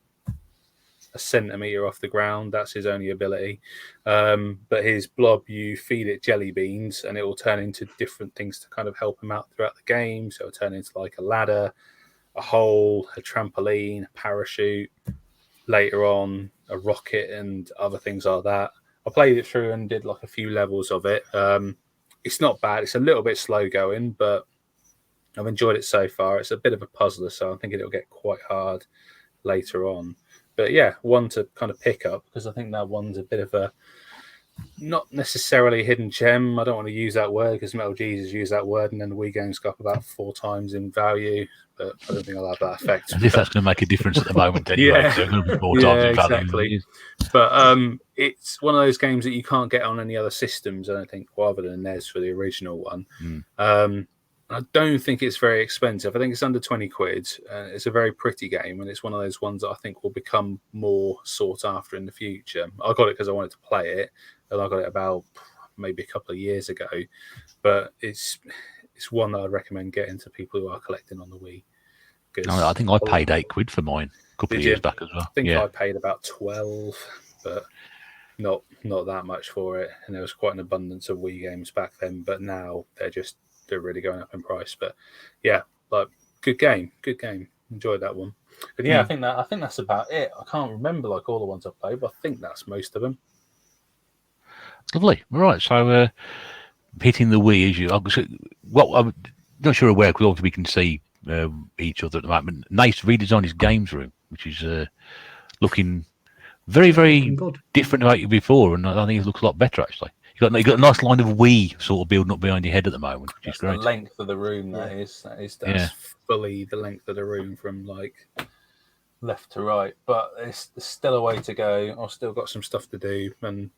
a centimeter off the ground. That's his only ability. But his blob, you feed it jelly beans and it will turn into different things to kind of help him out throughout the game. So it'll turn into like a ladder, a hole, a trampoline, a parachute, later on a rocket and other things like that. I played it through and did like a few levels of it. It's not bad. It's a little bit slow going, but I've enjoyed it so far. It's a bit of a puzzler, so I'm thinking it'll get quite hard later on. But yeah, one to kind of pick up, because I think that one's a bit of a not necessarily a hidden gem. I don't want to use that word because Metal Jesus used that word and then the Wii game's got up about 4 times in value, but I don't think I'll have that effect. As if that's going to make a difference at the moment anyway. Yeah, so be 4 times in value. exactly. But it's one of those games that you can't get on any other systems, I don't think, other than NES for the original one. I don't think it's very expensive. I think it's under 20 quid. It's a very pretty game, and it's one of those ones that I think will become more sought after in the future. I got it because I wanted to play it, and I got it about maybe a couple of years ago. But it's one that I'd recommend getting to people who are collecting on the Wii. I think I paid £8 for mine a couple of years back as well. I think I paid about 12, but not that much for it. And there was quite an abundance of Wii games back then, but now they're really going up in price. But yeah, like good game. Enjoyed that one. But yeah, I think that's about it. I can't remember like all the ones I've played, but I think that's most of them. Lovely. All right, so hitting the Wii as you. Well, I'm not sure aware because obviously we can see each other at the moment. Nate's redesigned his games room, which is looking very, very good. Different to what before, and I think it looks a lot better actually. You got a nice line of Wii sort of building up behind your head at the moment, which is great. The length of the room that's fully the length of the room from like left to right, but there's still a way to go. I've still got some stuff to do, and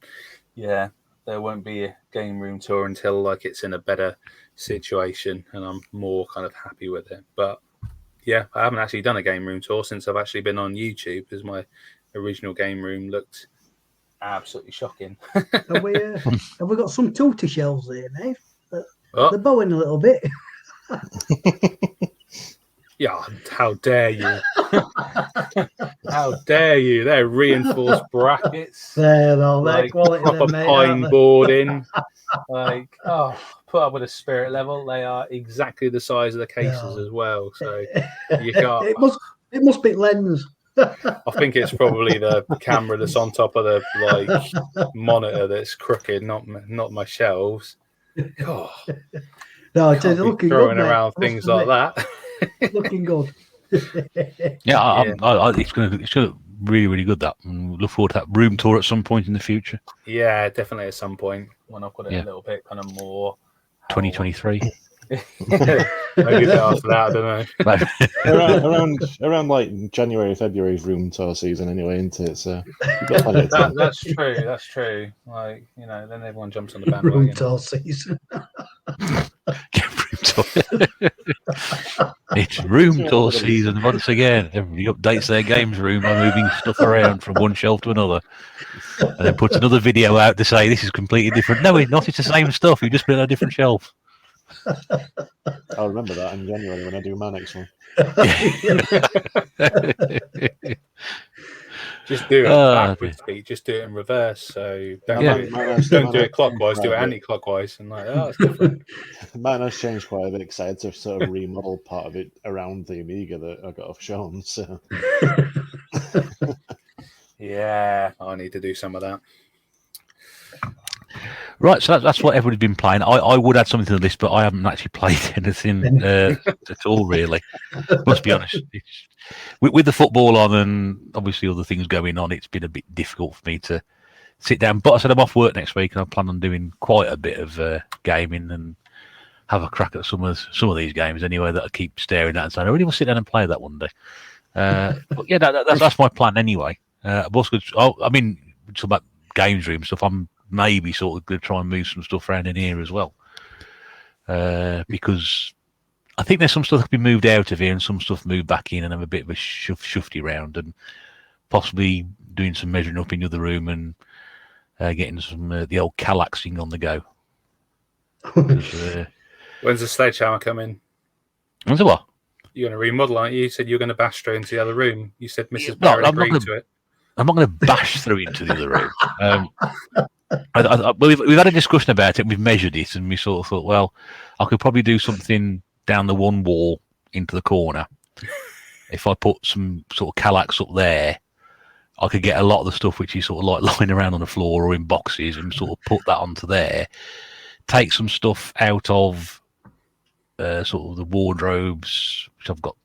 yeah, there won't be a game room tour until like it's in a better situation and I'm more kind of happy with it. But yeah, I haven't actually done a game room tour since I've actually been on YouTube, because my original game room looked absolutely shocking. Have we got some tortoise shells there, Nate? They're bowing a little bit. Yeah, how dare you? How dare you? They're reinforced brackets. They're like quality, proper mate, pine boarding. Like, put up with a spirit level. They are exactly the size of the cases as well. So you can't. It must be lens. I think it's probably the camera that's on top of the monitor that's crooked, not my shelves. Oh, No, it's looking throwing good, around things like that. Looking good. It's going to really, really good. That, and look forward to that room tour at some point in the future. Yeah, definitely at some point when I've got it a little bit kind of more. 2023. Maybe after that, I don't know. around like January, February's room tour season anyway, isn't it? So that's true. That's true. Like, you know, then everyone jumps on the bandwagon. Room tour season. It's room tour season once again. Everybody updates their games room by moving stuff around from one shelf to another, and then puts another video out to say this is completely different. No, it's not. It's the same stuff. You just put it on a different shelf. I'll remember that in January when I do my next one. Just do it backwards, Pete. Just do it in reverse. So don't do it clockwise. Do it anti-clockwise, and like, it's different. Mine has changed quite a bit because I had to sort of remodel part of it around the Amiga that I got off shown. So yeah, I need to do some of that. Right, so that's what everybody's been playing. I would add something to the list, but I haven't actually played anything at all, really. Must be honest. With the football on and obviously other things going on, it's been a bit difficult for me to sit down. But I said I'm off work next week, and I plan on doing quite a bit of gaming and have a crack at some of these games anyway that I keep staring at and saying, I really want to sit down and play that one day. But yeah, that's my plan anyway. Talk about games room stuff. I'm maybe sort of going to try and move some stuff around in here as well, because I think there's some stuff that can be moved out of here and some stuff moved back in, and have a bit of a shufty round, and possibly doing some measuring up in the other room and getting some the old Kallaxing on the go. When's the sledgehammer coming? What's what? You're going to remodel, aren't you? You said you were going to bash through into the other room. You said Mrs. Well, Barrett agreed to it. I'm not going to bash through into the other room. We've had a discussion about it. We've measured it, and we sort of thought, well, I could probably do something down the one wall into the corner. If I put some sort of Kallax up there, I could get a lot of the stuff which is sort of like lying around on the floor or in boxes, and sort of put that onto there. Take some stuff out of sort of the wardrobes, which I've got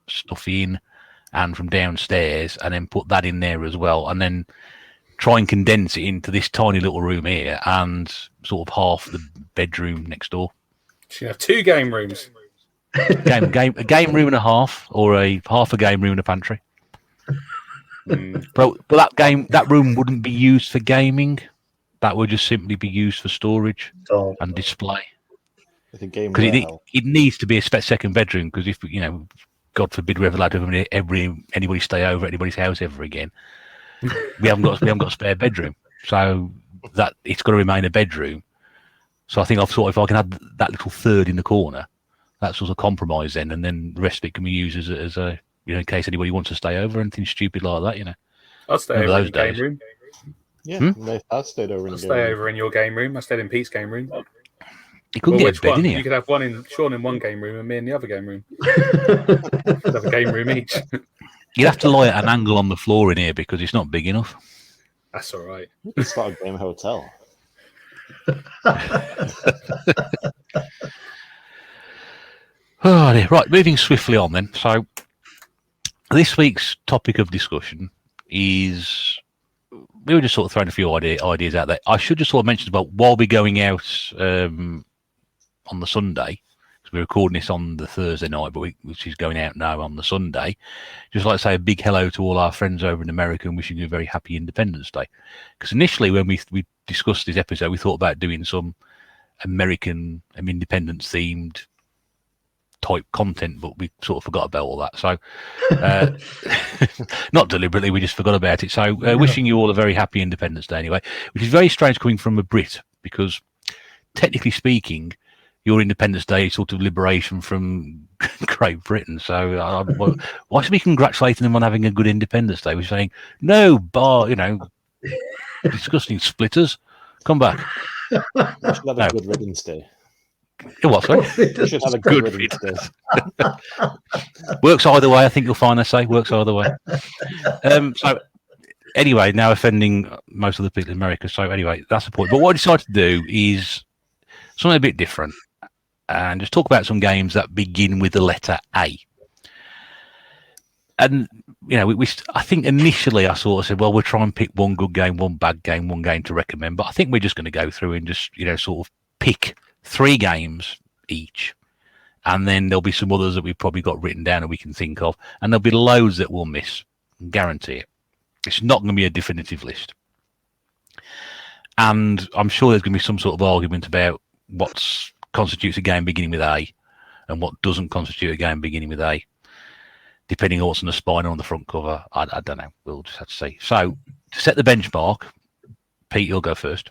stuff in, and from downstairs, and then put that in there as well, and then try and condense it into this tiny little room here and sort of half the bedroom next door. So you have 2 game rooms. A game room and a half, or half a game room and a pantry. But that room wouldn't be used for gaming. That would just simply be used for storage and display. Because it needs to be a second bedroom. Because if God forbid we ever allowed to have anybody stay over at anybody's house ever again, we haven't got a spare bedroom. So that it's got to remain a bedroom. So I think I've thought if I can have that little third in the corner, that's sort of compromise then, and then the rest of it can be used as a in case anybody wants to stay over, anything stupid like that, I'll stay over in the game room. Yeah, I'd stay over in the game room. Over in your game room. I stayed in Pete's game room. You couldn't get a bed in here. You could have Sean in one game room and me in the other game room. Could have a game room each. You'd have to lie at an angle on the floor in here because it's not big enough. That's all right. It's not a game hotel. Oh, dear. Right, moving swiftly on then. So this week's topic of discussion is, we were just sort of throwing a few ideas out there. I should just sort of mention about while we're going out on the Sunday, because we're recording this on the Thursday night, but which is going out now on the Sunday, just like to say a big hello to all our friends over in America and wishing you a very happy Independence Day. Because initially when we discussed this episode, we thought about doing some American independence themed type content, but we sort of forgot about all that. So not deliberately, we just forgot about it. So wishing you all a very happy Independence Day anyway, which is very strange coming from a Brit, because technically speaking, your Independence Day is sort of liberation from Great Britain. So why should we be congratulating them on having a good Independence Day? We're saying, no, disgusting splitters, come back. We should have a good Riddance Day. What, sorry? We should have a good Riddance Day. Works either way, I think you'll find, I say. Works either way. So anyway, now offending most of the people in America. So anyway, that's the point. But what I decided to do is something a bit different and just talk about some games that begin with the letter A. And, I think initially I sort of said, well, we'll try and pick one good game, one bad game, one game to recommend. But I think we're just going to go through and just, sort of pick 3 games each. And then there'll be some others that we've probably got written down and we can think of. And there'll be loads that we'll miss. Guarantee it. It's not going to be a definitive list. And I'm sure there's going to be some sort of argument about what constitutes a game beginning with A and what doesn't constitute a game beginning with A, depending on what's on the spine or on the front cover. I don't know. We'll just have to see. So, to set the benchmark, Pete, you'll go first.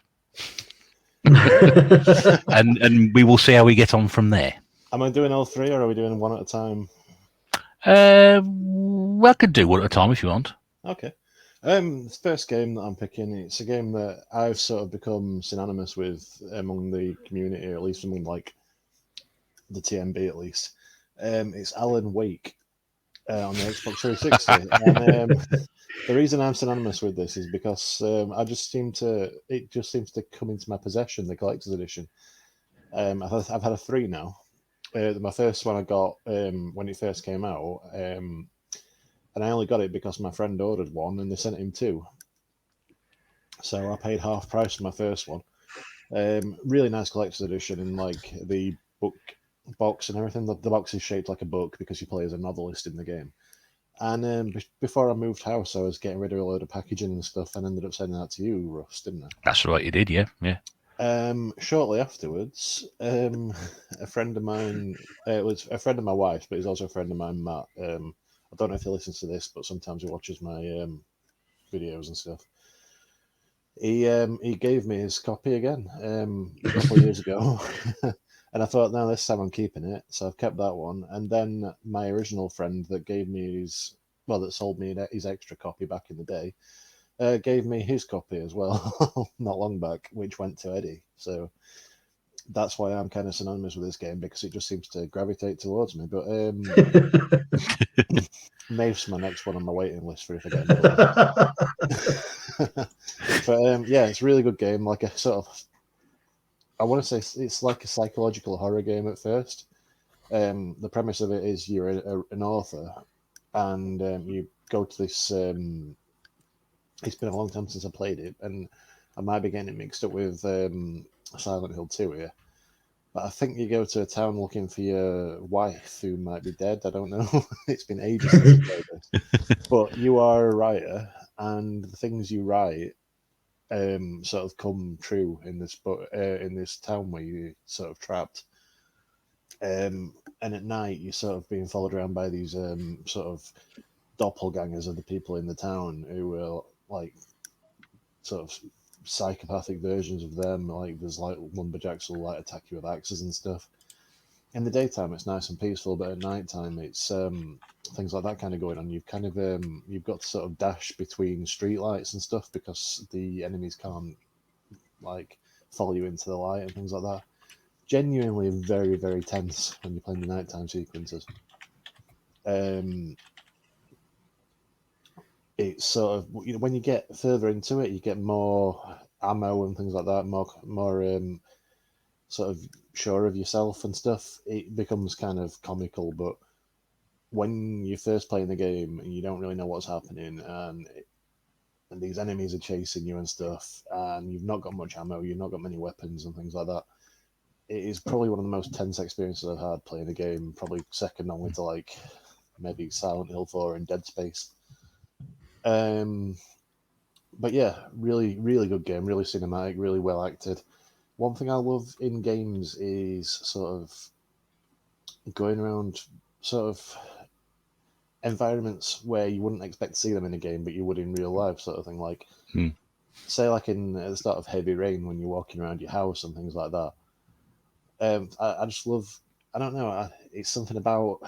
and we will see how we get on from there. Am I doing all 3 or are we doing one at a time? Well, I could do one at a time if you want. Okay. The first game that I'm picking, it's a game that I've sort of become synonymous with among the community, or at least among like the tNb at least. It's Alan Wake on the Xbox 360. And the reason I'm synonymous with this is because it just seems to come into my possession, the collector's edition. I've had a 3 now. My first one I got when it first came out. And I only got it because my friend ordered one and they sent him 2. So I paid half price for my first one. Really nice collector's edition, and like the book box and everything. The box is shaped like a book because you play as a novelist in the game. And before I moved house, I was getting rid of a load of packaging and stuff and ended up sending that to you, Russ, didn't I? That's right, you did, yeah. Shortly afterwards, a friend of mine, it was a friend of my wife, but he's also a friend of mine, Matt. I don't know if he listens to this, but sometimes he watches my videos and stuff. He gave me his copy again a couple of years ago, And I thought, no, this time I'm keeping it. So I've kept that one. And then my original friend that gave me that sold me his extra copy back in the day, gave me his copy as well, not long back, which went to Eddie. So that's why I'm kind of synonymous with this game, because it just seems to gravitate towards me. But Maeve's my next one on my waiting list for if I get another one. But yeah, it's a really good game. Like a sort of, I want to say it's like a psychological horror game at first. The premise of it is you're an author, and you go to this. It's been a long time since I played it, and I might be getting it mixed up with Silent Hill 2 here. But I think you go to a town looking for your wife who might be dead. I don't know. It's been ages since I played this. But you are a writer, and the things you write sort of come true in this town where you're sort of trapped. And at night, you're sort of being followed around by these sort of doppelgangers of the people in the town who are like sort of psychopathic versions of them. Like there's like lumberjacks will like attack you with axes and stuff. In the daytime, it's nice and peaceful, but at night time, it's things like that kind of going on. You've kind of you've got to sort of dash between streetlights and stuff because the enemies can't like follow you into the light and things like that. Genuinely very, very tense when you're playing the nighttime sequences. It's sort of, you know, when you get further into it, you get more ammo and things like that, more sort of sure of yourself and stuff. It becomes kind of comical, but when you're first playing the game and you don't really know what's happening, and these enemies are chasing you and stuff, and you've not got much ammo, you've not got many weapons and things like that, it is probably one of the most tense experiences I've had playing a game, probably second only to like maybe Silent Hill 4 and Dead Space. But yeah, really, really good game, really cinematic, really well acted. One thing I love in games is sort of going around sort of environments where you wouldn't expect to see them in a game, but you would in real life, sort of thing. Like, say, like at the start of Heavy Rain when you're walking around your house and things like that. I just love. I don't know. It's something about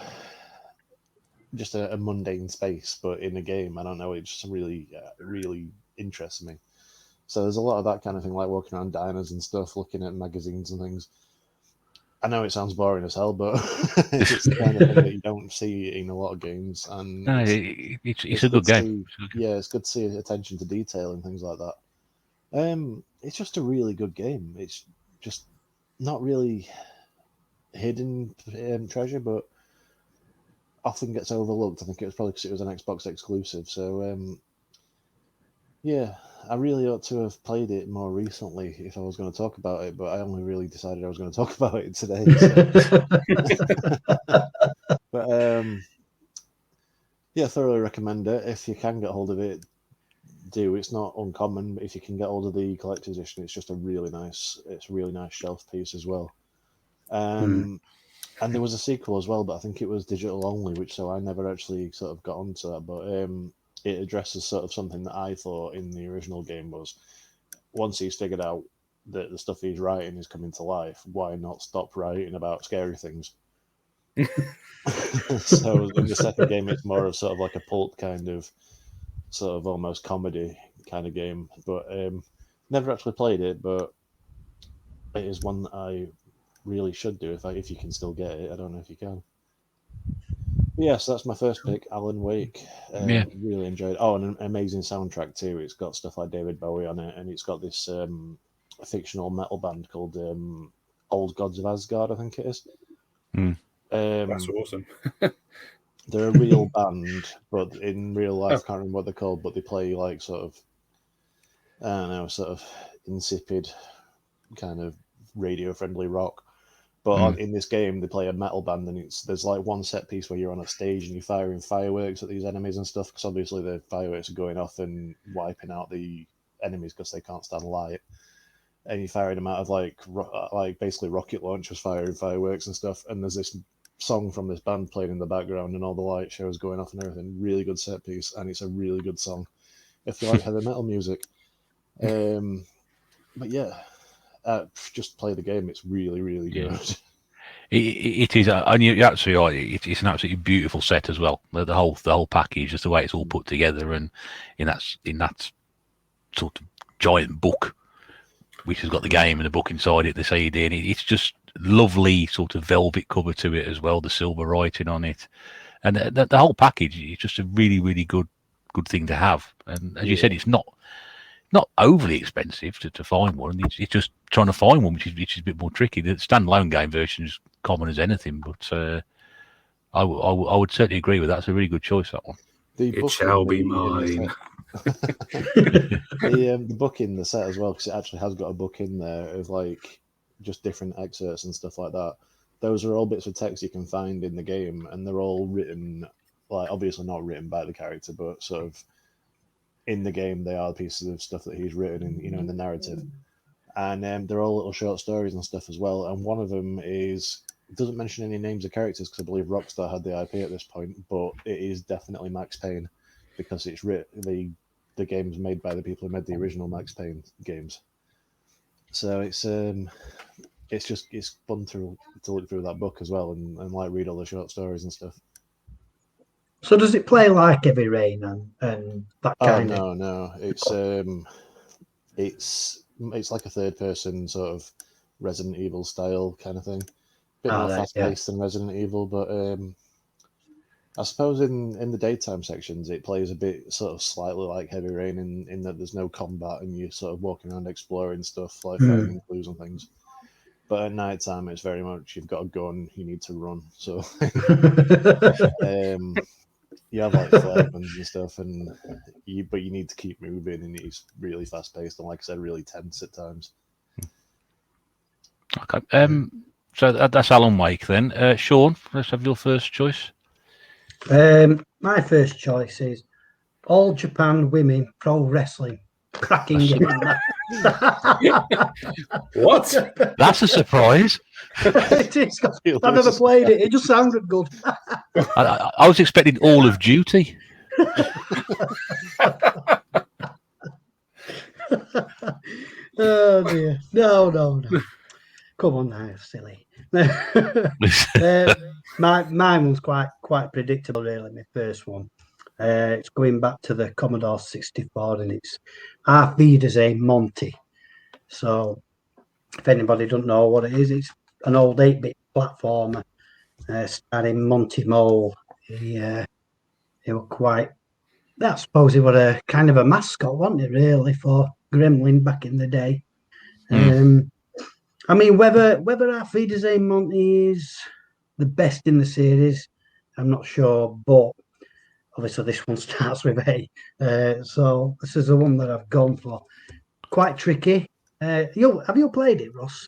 just a mundane space, but in a game, I don't know. It just really, really interests me. So there's a lot of that kind of thing, like walking around diners and stuff, looking at magazines and things. I know it sounds boring as hell, but it's the kind of thing that you don't see in a lot of games, and No, it's a good game. Yeah, it's good to see attention to detail and things like that. It's just a really good game. It's just not really hidden treasure, but often gets overlooked. I think it was probably because it was an Xbox exclusive. So yeah, I really ought to have played it more recently if I was going to talk about it, but I only really decided I was going to talk about it today. So. But yeah, thoroughly recommend it. If you can get hold of it, do. It's not uncommon, but if you can get hold of the collector's edition, it's just a really nice shelf piece as well. And there was a sequel as well, but I think it was digital only, so I never actually sort of got onto that. But it addresses sort of something that I thought in the original game was, once he's figured out that the stuff he's writing is coming to life, why not stop writing about scary things? So in the second game, it's more of sort of like a pulp kind of, sort of almost comedy kind of game. But never actually played it, but it is one that I really should do if you can still get it. I don't know if you can. But yeah, so that's my first pick, Alan Wake. Really enjoyed it. Oh, and an amazing soundtrack too. It's got stuff like David Bowie on it, and it's got this fictional metal band called Old Gods of Asgard, I think it is. That's awesome. They're a real band, but in real life, I can't remember what they're called, but they play like sort of, I don't know, sort of insipid kind of radio-friendly rock. But in this game, they play a metal band, and there's like one set piece where you're on a stage and you're firing fireworks at these enemies and stuff, because obviously the fireworks are going off and wiping out the enemies because they can't stand light. And you're firing them out of like basically rocket launchers firing fireworks and stuff. And there's this song from this band playing in the background, and all the light shows going off and everything. Really good set piece, and it's a really good song if you like heavy metal music. But yeah, just play the game. It's really, really good. It is, and you're absolutely right. It's an absolutely beautiful set as well. The whole package, just the way it's all put together, and in that sort of giant book, which has got the game and the book inside it, the CD, and it's just lovely sort of velvet cover to it as well. The silver writing on it, and the whole package is just a really, really good thing to have. And as you said, it's not overly expensive to find one. It's just trying to find one, which is a bit more tricky. The standalone game version is common as anything, but I would certainly agree with that. It's a really good choice, that one. It shall be mine. The book in the set as well, because it actually has got a book in there of like just different excerpts and stuff like that. Those are all bits of text you can find in the game, and they're all written, like obviously not written by the character, but sort of in the game they are pieces of stuff that he's written in the narrative, and they're all little short stories and stuff as well. And one of them it doesn't mention any names of characters because I believe Rockstar had the IP at this point, but it is definitely Max Payne because it's the game's made by the people who made the original Max Payne games. So it's fun to look through that book as well and like read all the short stories and stuff. So does it play like Heavy Rain and that kind of? No. It's like a third person sort of Resident Evil style kind of thing. Bit more fast paced than Resident Evil, but I suppose in the daytime sections it plays a bit sort of slightly like Heavy Rain in that there's no combat and you're sort of walking around exploring stuff, like finding clues and things. But at night time it's very much you've got a gun, you need to run. So you have like flare guns and stuff, but you need to keep moving, and it's really fast paced and, like I said, really tense at times. Okay. So that's Alan Wake then. Sean, let's have your first choice. My first choice is All Japan Women Pro Wrestling. Cracking game. What? That's a surprise. It is. I've never played it. It just sounded good. I was expecting All of Duty. Oh dear. No. Come on now, silly. Mine was quite predictable, really, my first one. It's going back to the Commodore 64, and it's Auf Wiedersehen Monty. So, if anybody don't know what it is, it's an old 8-bit platformer starring Monty Mole. He was quite... I suppose he was a kind of a mascot, wasn't it, really, for Gremlin back in the day. I mean, whether Auf Wiedersehen Monty is the best in the series, I'm not sure, but obviously this one starts with A. So this is the one that I've gone for. Quite tricky. Have you played it, Ross?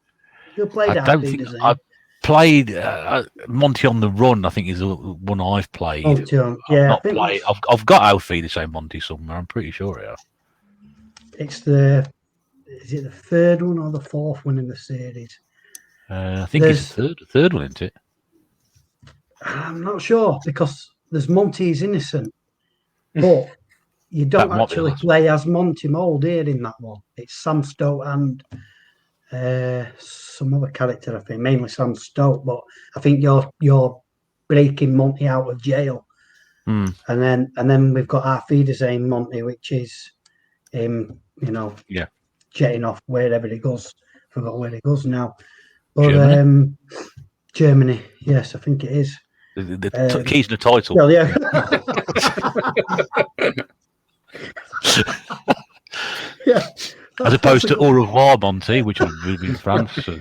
You played Auf Wiedersehen? I played Monty on the Run, I think is the one I've played. Yeah, I've got Auf Wiedersehen Monty somewhere, I'm pretty sure, yeah. Is it the third one or the fourth one in the series? I think it's the third one, isn't it? I'm not sure because there's Monty's Innocent, but you don't actually play as Monty Mole, dear, in that one. It's Sam Stoke and some other character, I think, mainly Sam Stoke. But I think you're breaking Monty out of jail, and then we've got Auf Wiedersehen Monty, which is him, jetting off wherever he goes. Forgot where he goes now, but Germany. Yes, I think it is. The keys in the title. Well, yeah. Yeah. As opposed to Au revoir, Monty, which would be in France. So.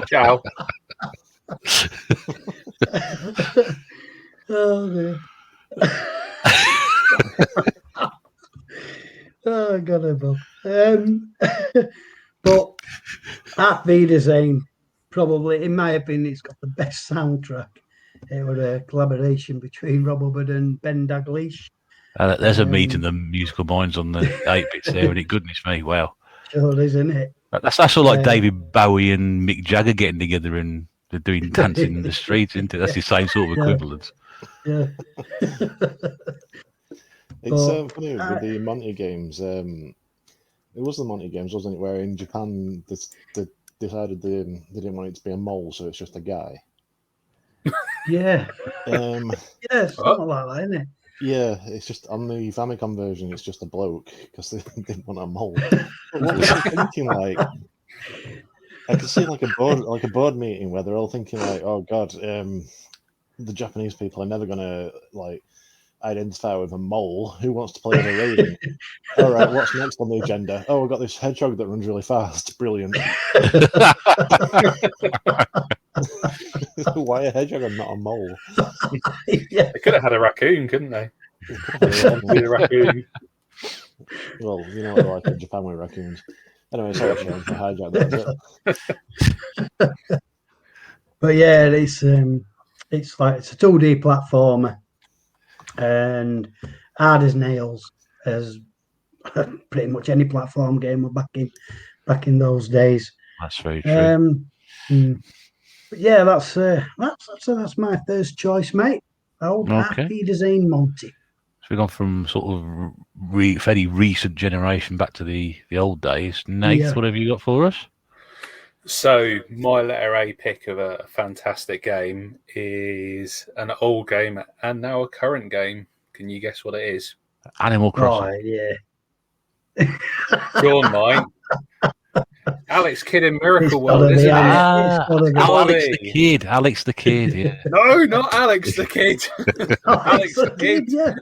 Ciao. Oh, dear. Oh, God, above. But Auf Wiedersehen, probably, in my opinion, it's got the best soundtrack. It was a collaboration between Rob Hubbard and Ben Dalglish. There's a meet in the musical minds on the 8-bits there, and goodness me, wow. Sure, isn't it? That's sort of like David Bowie and Mick Jagger getting together and they're doing dancing in the streets, isn't it? That's the same sort of equivalence. Yeah. It's funny with the Monty games. It was the Monty games, wasn't it? Where in Japan, the decided they didn't want it to be a mole, so it's just a guy. Yeah. Um, Yeah, something like that, isn't it? yeah, it's just on the Famicom version, it's just a bloke because they didn't want a mole. But what was they thinking? Like, I could see like a board meeting where they're all thinking like, "Oh God, the Japanese people are never gonna like identify with a mole. Who wants to play as a raven? All right, what's next on the agenda? Oh, we've got this hedgehog that runs really fast. Brilliant. Why a hedgehog and not a mole? Yeah. They could have had a raccoon, couldn't they? Yeah. Be the raccoon. Well, you know what they're like in Japan with raccoons. Anyway, sorry, Shane, I hijacked that bit. But yeah, it's like it's a 2D platformer and hard as nails, as pretty much any platform game were back in those days. That's very true. But yeah, that's my first choice, mate. Old Okay. Happy Design Monty. So we've gone from sort of fairly recent generation back to the old days. Nate, Yeah. what have you got for us? So my letter A pick of a fantastic game is an old game and now a current game. Can you guess what it is? Animal Crossing. Oh, yeah. Go on, mine. Alex Kidd in Miracle It's gotta World, be isn't it? Alex. It's gotta be. Alex the Kid. Alex the Kid, yeah. No, not Alex the Kid. Alex the Kid. Yeah.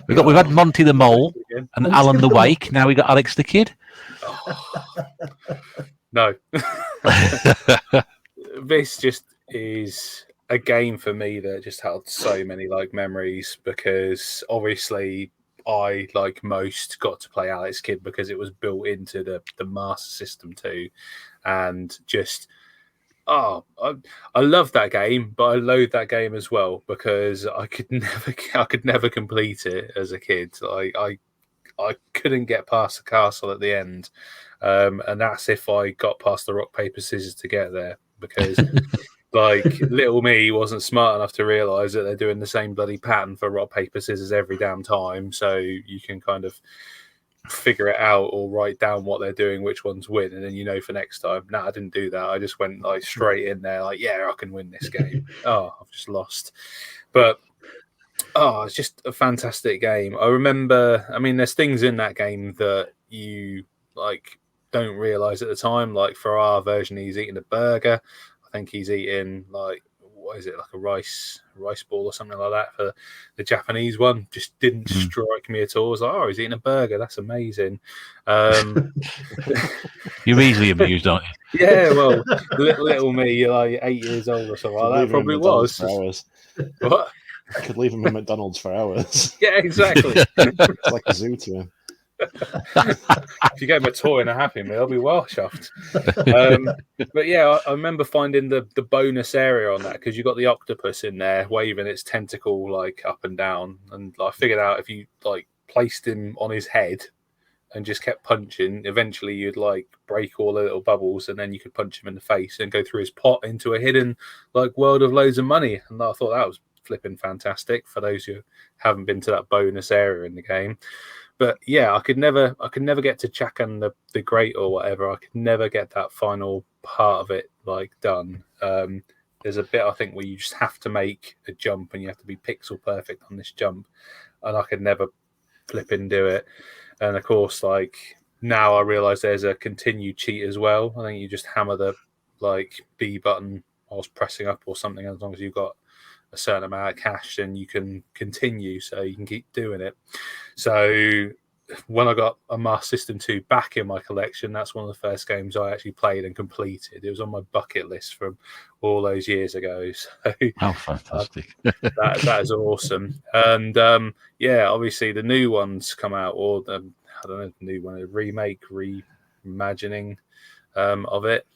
We've had Monty the Mole and Monty Alan the the Wake. Now we got Alex the Kid. No. This just is a game for me that just held so many like memories, because obviously I, like most, got to play Alex Kidd because it was built into the Master System too, and just I love that game, but I loathe that game as well because I could never complete it as a kid. I couldn't get past the castle at the end, and that's if I got past the rock paper scissors to get there, because like little me wasn't smart enough to realize that they're doing the same bloody pattern for rock paper scissors every damn time, so you can kind of figure it out or write down what they're doing, which ones win, and then you know for next time. No, I didn't do that. I just went like straight in there like, yeah, I can win this game. Oh, I've just lost. But it's just a fantastic game. I remember, I mean, there's things in that game that you like don't realize at the time. Like for our version, he's eating a burger. I think he's eating like, what is it, like a rice ball or something like that. For the Japanese one, just didn't strike me at all. I was like, oh, he's eating a burger. That's amazing. You're easily amused, aren't you? Yeah, well, little me, you're like 8 years old or something like that. Probably was. For hours. What? I could leave him in McDonald's for hours. Yeah, exactly. It's like a zoo to him. If you gave him a toy and a Happy Meal, I'll be well chuffed. But yeah, I remember finding the bonus area on that, because you got the octopus in there waving its tentacle like up and down, and I figured out if you like placed him on his head and just kept punching, eventually you'd like break all the little bubbles, and then you could punch him in the face and go through his pot into a hidden like world of loads of money. And I thought that was flipping fantastic for those who haven't been to that bonus area in the game. But yeah, I could never get to Chakan the Great or whatever. I could never get that final part of it like done. There's a bit I think where you just have to make a jump and you have to be pixel perfect on this jump, and I could never flip and do it. And of course, like now I realise there's a continue cheat as well. I think you just hammer the like B button whilst pressing up or something, as long as you've got a certain amount of cash, then you can continue, so you can keep doing it. So when I got a Master System 2 back in my collection, that's one of the first games I actually played and completed. It was on my bucket list from all those years ago. So how fantastic. that is awesome. And yeah, obviously the new ones come out, or I don't know, the new one, a remake, reimagining of it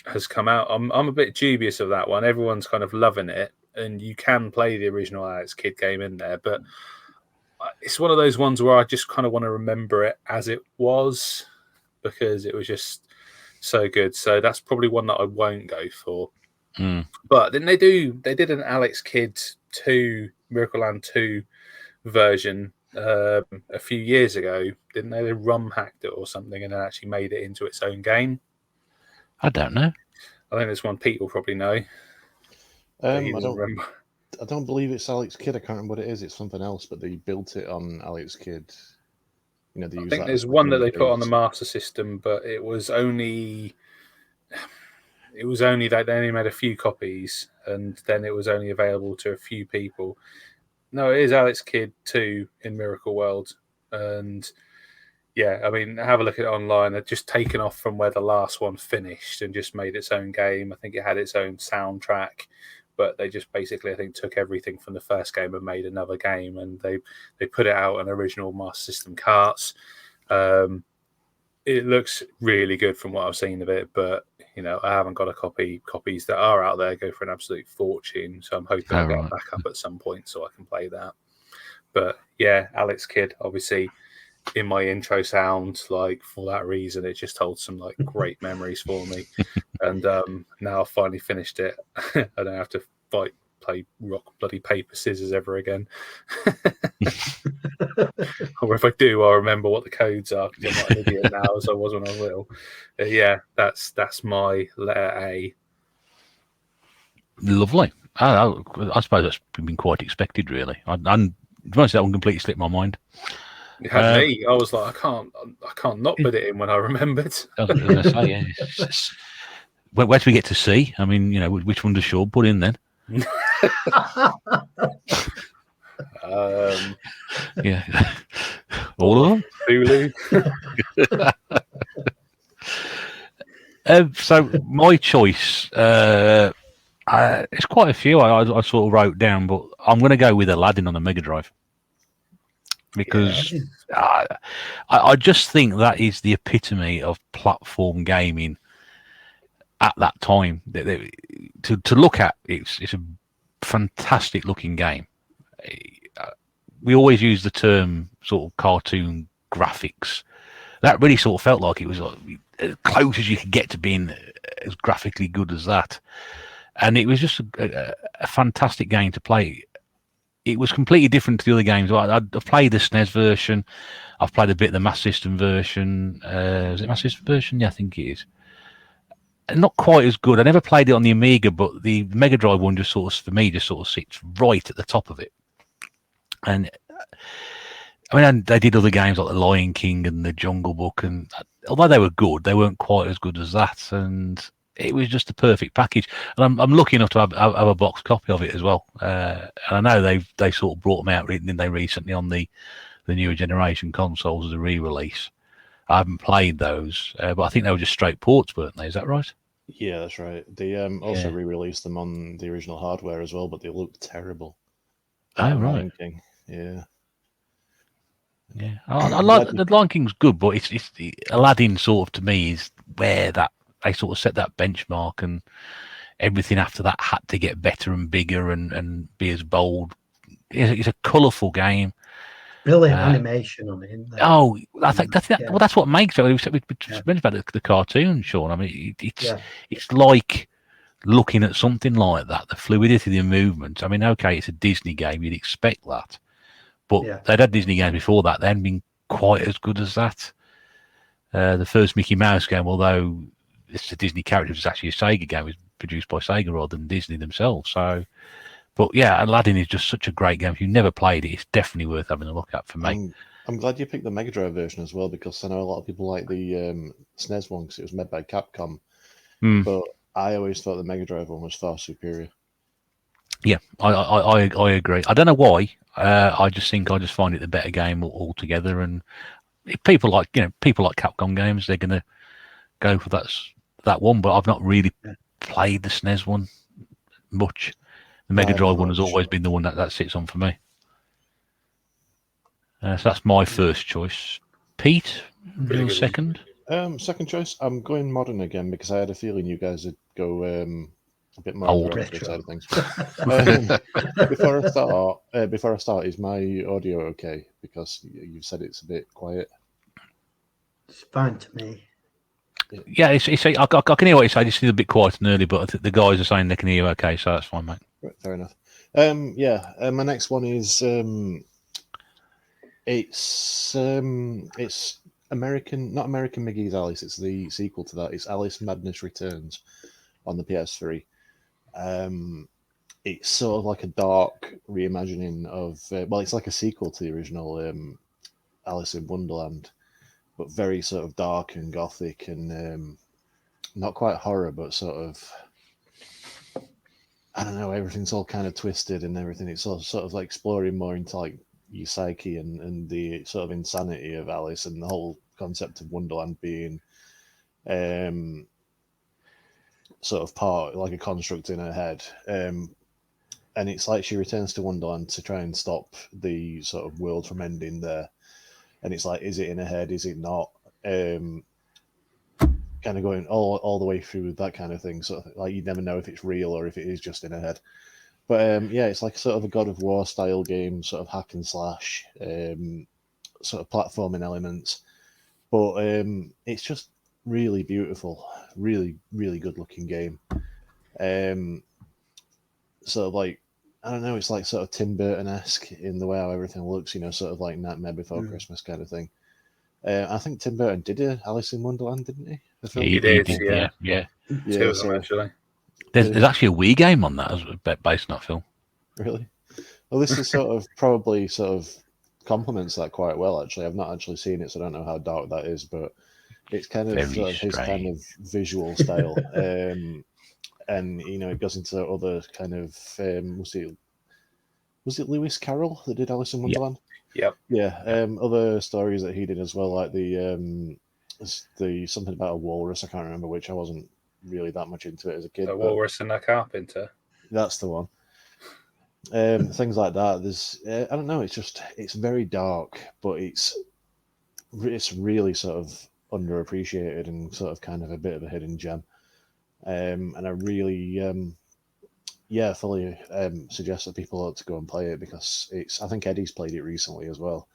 has come out. I'm a bit dubious of that one. Everyone's kind of loving it, and you can play the original Alex Kidd game in there, but it's one of those ones where I just kind of want to remember it as it was, because it was just so good. So that's probably one that I won't go for. But then they did an Alex Kidd 2 Miracle Land 2 version a few years ago, didn't they? They ROM hacked it or something and then actually made it into its own game. I don't know. I think there's one Pete will probably know. I don't believe it's Alex Kidd. I can't remember what it is. It's something else, but they built it on Alex Kidd. You know, I think there's one that they put on the Master System, but it was only that they only made a few copies, and then it was only available to a few people. No, it is Alex Kidd 2 in Miracle World, and yeah, I mean, have a look at it online. They've just taken off from where the last one finished and just made its own game. I think it had its own soundtrack, but they just basically, I think, took everything from the first game and made another game, and they put it out on original Master System carts. It looks really good from what I've seen of it, but you know, I haven't got a copy. Copies that are out there go for an absolute fortune, so I'm hoping I'll get it back up at some point so I can play that. But yeah, Alex Kidd, obviously, in my intro sound, like for that reason, it just holds some like great memories for me. And now I've finally finished it. I don't have to play rock bloody paper scissors ever again. Or if I do, I'll remember what the codes are because I'm not an idiot now as I was when I was little. Yeah, that's my letter A. Lovely. I suppose that's been quite expected, really. And to be honest, that one completely slipped my mind. It had me. I was like, I can't not put it in when I remembered. I was going to say, yeah. Where do we get to see? I mean, you know, which one does Shaw put in then? Yeah, all of them. Hulu. So my choice, it's quite a few. I sort of wrote down, but I'm going to go with Aladdin on the Mega Drive because I just think that is the epitome of platform gaming at that time. To look at, it's a fantastic looking game. We always use the term sort of cartoon graphics. That really sort of felt like it was like as close as you could get to being as graphically good as that. And it was just a fantastic game to play. It was completely different to the other games. I've played the SNES version. I've played a bit of the Master System version. Is it Master System version? Yeah, I think it is. Not quite as good. I never played it on the Amiga, but the Mega Drive one just sort of, for me, just sort of sits right at the top of it. And I mean, they did other games like the Lion King and the Jungle Book, and although they were good, they weren't quite as good as that. And it was just a perfect package. And I'm lucky enough to have a box copy of it as well. And I know they sort of brought them out, didn't they, recently on the newer generation consoles as a re-release. I haven't played those, but I think they were just straight ports, weren't they? Is that right? Yeah, that's right. They also re-released them on the original hardware as well, but they look terrible. Oh, right. King. Yeah. Yeah, I like the Lion King's good, but it's Aladdin sort of to me is where that they sort of set that benchmark, and everything after that had to get better and bigger and be as bold. It's a colourful game. Brilliant animation on it, isn't there? Oh, I think well, that's what makes it. We mentioned about the cartoon, Sean. I mean, it's like looking at something like that. The fluidity, the movement. I mean, okay, it's a Disney game. You'd expect that. But they'd had Disney games before that. They hadn't been quite as good as that. The first Mickey Mouse game, although it's a Disney character, it was actually a Sega game. It was produced by Sega rather than Disney themselves. So, but yeah, Aladdin is just such a great game. If you've never played it, it's definitely worth having a look at for me. I'm glad you picked the Mega Drive version as well, because I know a lot of people like the SNES one because it was made by Capcom. But I always thought the Mega Drive one was far superior. Yeah, I agree. I don't know why. I just find it the better game altogether. And if people like Capcom games, they're going to go for that one. But I've not really played the SNES one much. The Mega Drive one has always been the one that sits on for me. So that's my first choice. Pete, your second? Second choice, I'm going modern again because I had a feeling you guys would go a bit more on the retro side of things. Before I start, is my audio okay? Because you've said it's a bit quiet. It's fine to me. Yeah, I can hear what you say. It's a bit quiet and early, but the guys are saying they can hear you okay, so that's fine, mate. Right, fair enough. My next one is It's American, not American McGee's Alice. It's the sequel to that. It's Alice Madness Returns on the PS3. It's sort of like a dark reimagining of well, it's like a sequel to the original Alice in Wonderland, but very sort of dark and gothic and not quite horror, but sort of, I don't know, everything's all kind of twisted and everything. It's sort of like exploring more into like your psyche and the sort of insanity of Alice and the whole concept of Wonderland being sort of part like a construct in her head. And it's like she returns to Wonderland to try and stop the sort of world from ending there. And it's like, is it in her head? Is it not? Kind of going all the way through that kind of thing. So like you never know if it's real or if it is just in her head. But yeah, it's like sort of a God of War style game, sort of hack and slash, sort of platforming elements. But it's just really beautiful, really, really good looking game. Sort of like, I don't know, it's like sort of Tim Burton-esque in the way how everything looks, sort of like Nightmare Before Christmas kind of thing. I think Tim Burton did a Alice in Wonderland, didn't he? The film? He did, yeah. Two of them, actually. There's actually a Wii game on that based on that film. Really? Well, this is sort of probably sort of complements that quite well, actually. I've not actually seen it, so I don't know how dark that is, but it's kind of, sort of his kind of visual style. And, it goes into other kind of, was it Lewis Carroll that did Alice in Wonderland? Yep. Yeah. Other stories that he did as well, like the something about a walrus, I can't remember which. I wasn't really that much into it as a kid. The Walrus and the Carpenter. That's the one. Things like that. There's, I don't know. It's very dark, but it's really sort of underappreciated and sort of kind of a bit of a hidden gem. And I really, fully suggest that people ought to go and play it because I think Eddie's played it recently as well.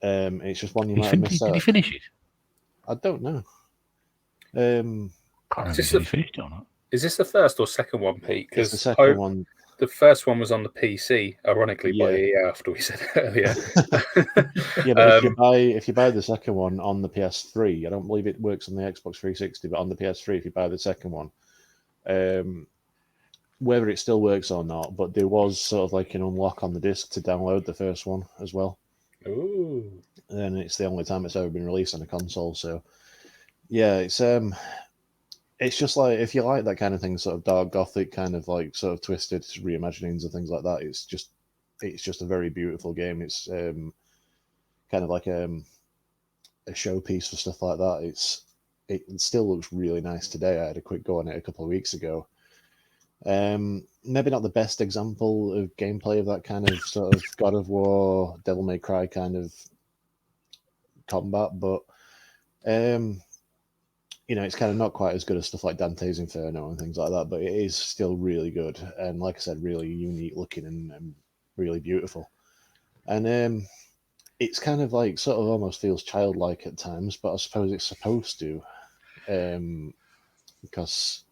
It's just one you might have missed out. Did he finish it? I don't know. Can't remember if he finished it or not. Is this the first or second one, Pete? Because the second one. The first one was on the PC, ironically, by EA after we said it earlier. Yeah, but if you buy the second one on the PS3, I don't believe it works on the Xbox 360, but on the PS3, if you buy the second one, whether it still works or not, but there was sort of like an unlock on the disc to download the first one as well. Ooh. And it's the only time it's ever been released on a console. So yeah, it's just like, if you like that kind of thing, sort of dark gothic kind of like sort of twisted reimaginings and things like that, it's just a very beautiful game. It's kind of like a showpiece for stuff like that. It still looks really nice today. I had a quick go on it a couple of weeks ago. Maybe not the best example of gameplay of that kind of sort of God of War, Devil May Cry kind of combat, but it's kind of not quite as good as stuff like Dante's Inferno and things like that, but it is still really good. And like I said, really unique looking and really beautiful. And it's kind of like sort of almost feels childlike at times, but I suppose it's supposed to, because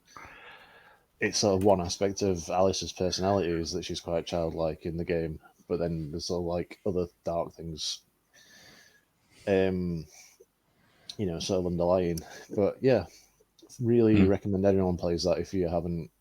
it's sort of one aspect of Alice's personality is that she's quite childlike in the game, but then there's all like other dark things, sort of underlying. But yeah, really recommend everyone plays that if you haven't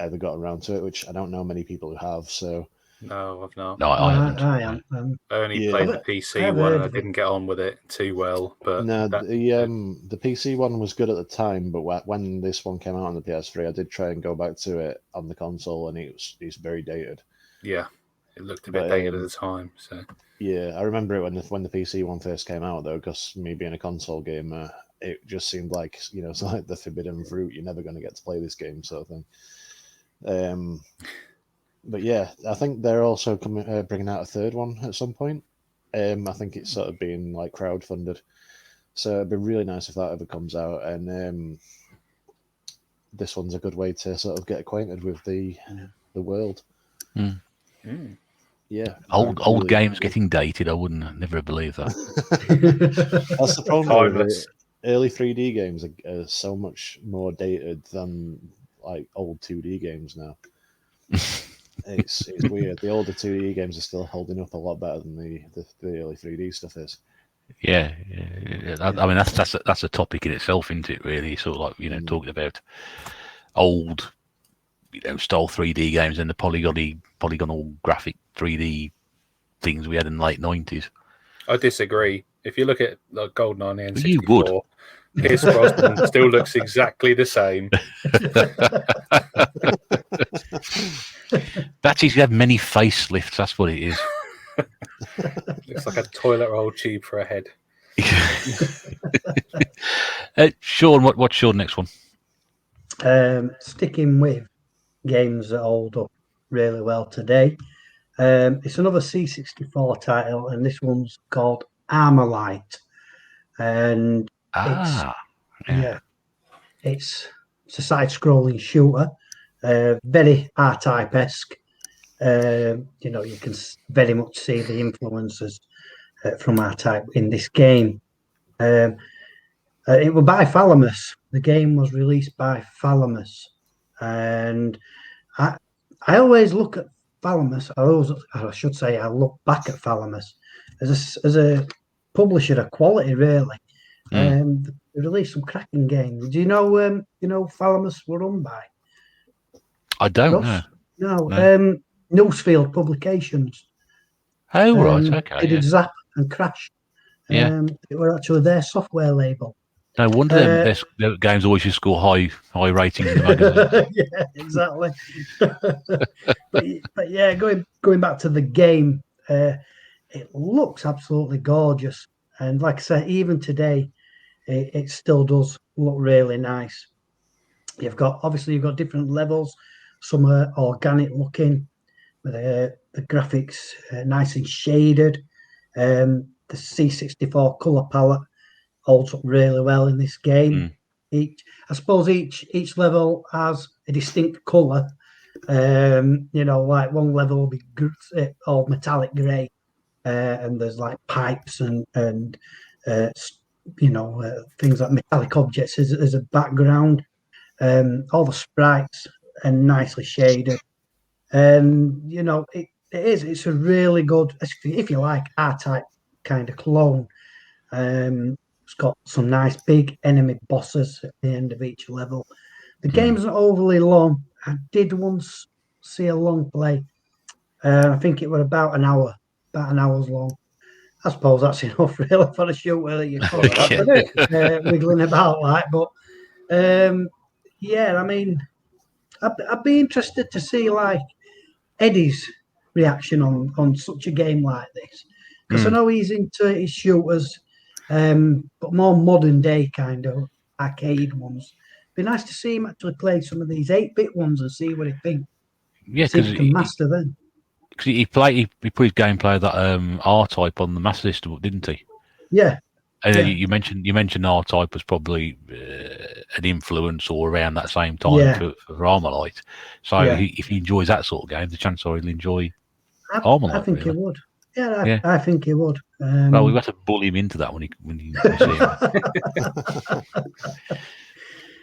ever got around to it, which I don't know many people who have. So no, I've not. No, I haven't. I only played the PC one and I didn't get on with it too well. But no, the PC one was good at the time, but when this one came out on the PS3, I did try and go back to it on the console, and it's very dated. Yeah, it looked a bit dated at the time. So yeah, I remember it when the PC one first came out, though, because me being a console gamer, it just seemed like it's like the forbidden fruit. You're never going to get to play this game, sort of thing. But yeah, I think they're also bringing out a third one at some point. I think it's sort of being like crowdfunded, so it'd be really nice if that ever comes out. And this one's a good way to sort of get acquainted with the world. Yeah, old games getting dated. I wouldn't never believe that. That's the problem. Early 3D games are so much more dated than like old 2D games now. It's weird. The older 2D games are still holding up a lot better than the early 3D stuff is. Yeah. I mean, that's a topic in itself, isn't it? Really, sort of like talking about old, style 3D games and the polygonal graphic 3D things we had in the late 90s. I disagree. If you look at like GoldenEye and You would. N64, Pierce Brosnan still looks exactly the same. That is, you have many facelifts. That's what it is. Looks like a toilet roll tube for a head. Sean, what's your next one? Sticking with games that hold up really well today. It's another C64 title, and this one's called Armorlight. And it's a side-scrolling shooter, very R-Type-esque. You can very much see the influences from R-Type in this game. It was by Thalamus. The game was released by Thalamus, and I always look at Thalamus. I look back at Thalamus as a publisher of quality, really. They released some cracking games. Do you know Thalamus were run by? I don't know. No. Newsfield Publications. Oh, right, okay. They did Zap and Crash. It were actually their software label. No wonder their games always just score high ratings in the magazine. Yeah, exactly. but yeah, going back to the game, it looks absolutely gorgeous, and like I say, even today, it still does look really nice. You've got different levels. Some are organic looking, with the graphics nice and shaded. The C64 color palette holds up really well in this game. I suppose each level has a distinct color. Like one level will be all metallic grey, and there's like pipes and things like metallic objects as a background. All the sprites are nicely shaded, and it's a really good, if you like, R-Type kind of clone. It's got some nice big enemy bosses at the end of each level. The game's not overly long. I did once see a long play. I think it was about an hour's long. I suppose that's enough really for a shooter that you're wiggling about like. But I mean, I'd be interested to see like Eddie's reaction on such a game like this, because I know he's into his shooters, but more modern day kind of arcade ones. Be nice to see him actually play some of these 8-bit ones and see what he thinks. Yeah, because he can master them. Because he put his gameplay of that R-Type on the Master System, didn't he? Yeah. And you mentioned R-Type was probably an influence or around that same time for Armorlight. So if he enjoys that sort of game, the chance he'll enjoy Armorlight. I think he would. Yeah, I think he would. Well, we have to bully him into that when you see him.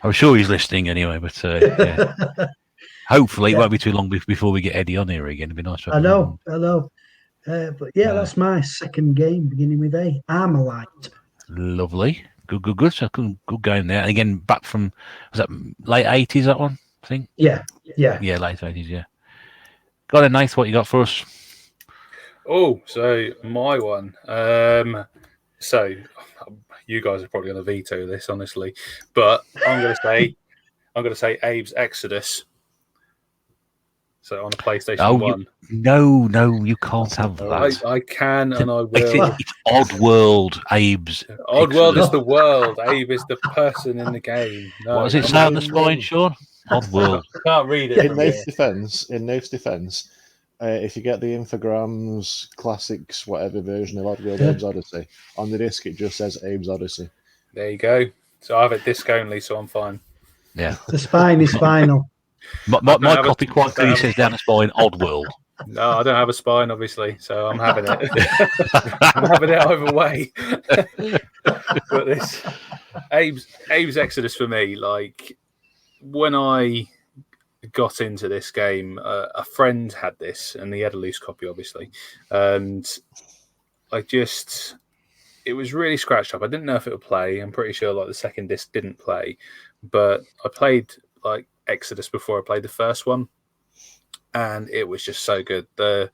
I'm sure he's listening anyway, but hopefully it won't be too long before we get Eddie on here again. It'd be nice to have him on. But that's my second game, beginning with A, Armorlight. Lovely. Good. So good game there. And again, back from, was that late 80s, that one, I think? Yeah, late 80s, yeah. Got a nice, what you got for us? Oh, so my one. So you guys are probably going to veto this, honestly, but I'm going to say Abe's Exodus. So on a PlayStation 1. No, you can't have that. I can and I will. It's Oddworld, Abe's. Oddworld is the world. Abe is the person in the game. No, what does it say on the spine, Sean? Oddworld. I can't read it. In Nate's defense, if you get the Infogrames Classics, whatever version of Oddworld Abe's Odyssey, on the disc it just says Abe's Odyssey. There you go. So I have it disc only, so I'm fine. Yeah. The spine is final. My copy quite clearly says down the spine, Oddworld. No, I don't have a spine, obviously, so I'm having it. I'm having it either way. But this Abe's Exodus for me, like when I got into this game, a friend had this, and he had a loose copy, obviously, and it was really scratched up. I didn't know if it would play. I'm pretty sure like the second disc didn't play, but I played like Exodus before I played the first one, and it was just so good. The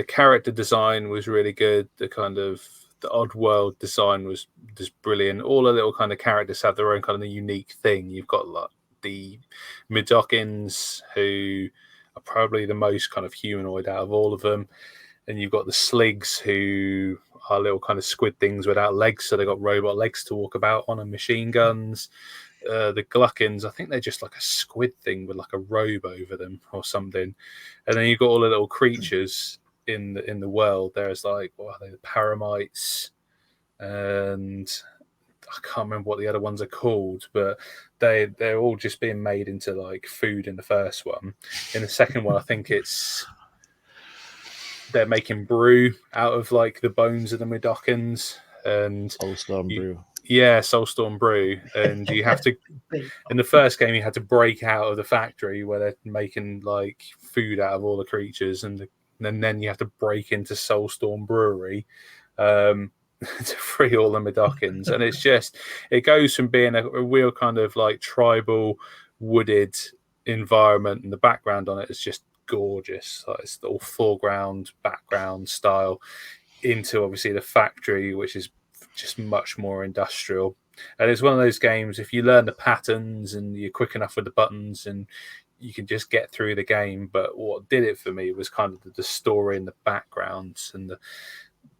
character design was really good. The kind of the odd world design was just brilliant. All the little kind of characters have their own kind of unique thing. You've got like the Midokins, who are probably the most kind of humanoid out of all of them, and you've got the Sligs, who are little kind of squid things without legs, so they've got robot legs to walk about on, and machine guns. The Gluckins, I think they're just like a squid thing with like a robe over them or something. And then you've got all the little creatures in the world. There's like, what are they, the Paramites, and I can't remember what the other ones are called, but they're all just being made into like food in the first one. In the second one, I think they're making brew out of like the bones of the Midokins, and Soulstorm brew. Yeah, Soulstorm brew, and you have to. In the first game, you had to break out of the factory where they're making like food out of all the creatures, and then you have to break into Soulstorm Brewery to free all the Midokins. And it goes from being a real kind of like tribal, wooded environment, and the background on it is just gorgeous. Like it's all foreground, background style, into obviously the factory, which is just much more industrial. And it's one of those games, if you learn the patterns and you're quick enough with the buttons, and you can just get through the game. But what did it for me was kind of the story and the backgrounds and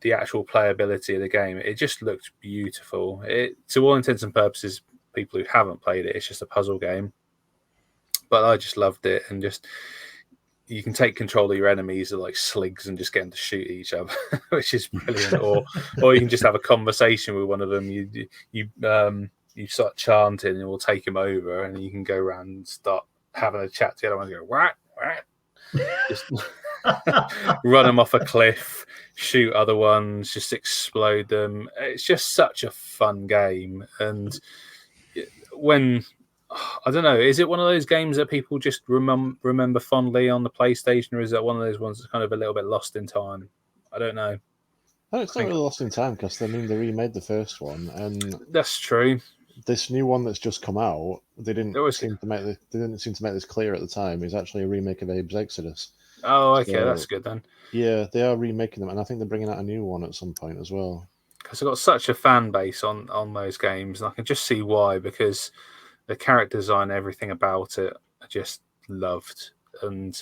the actual playability of the game. It just looked beautiful. To all intents and purposes, people who haven't played it, it's just a puzzle game. But I just loved it, and just you can take control of your enemies, like Sligs, and just get them to shoot each other, which is brilliant. or you can just have a conversation with one of them. You start chanting, and it will take him over, and you can go around and start having a chat to the other one and go, what? Just run them off a cliff, shoot other ones, just explode them. It's just such a fun game. And when... I don't know. Is it one of those games that people just remember fondly on the PlayStation, or is that one of those ones that's kind of a little bit lost in time? I don't know. No, it's not really lost in time, because they remade the first one, and that's true. This new one that's just come out, they didn't seem to make this clear at the time. It's actually a remake of Abe's Exodus. Oh, okay, so, that's good then. Yeah, they are remaking them, and I think they're bringing out a new one at some point as well. Because I've got such a fan base on those games, and I can just see why, because the character design, everything about it, I just loved. And,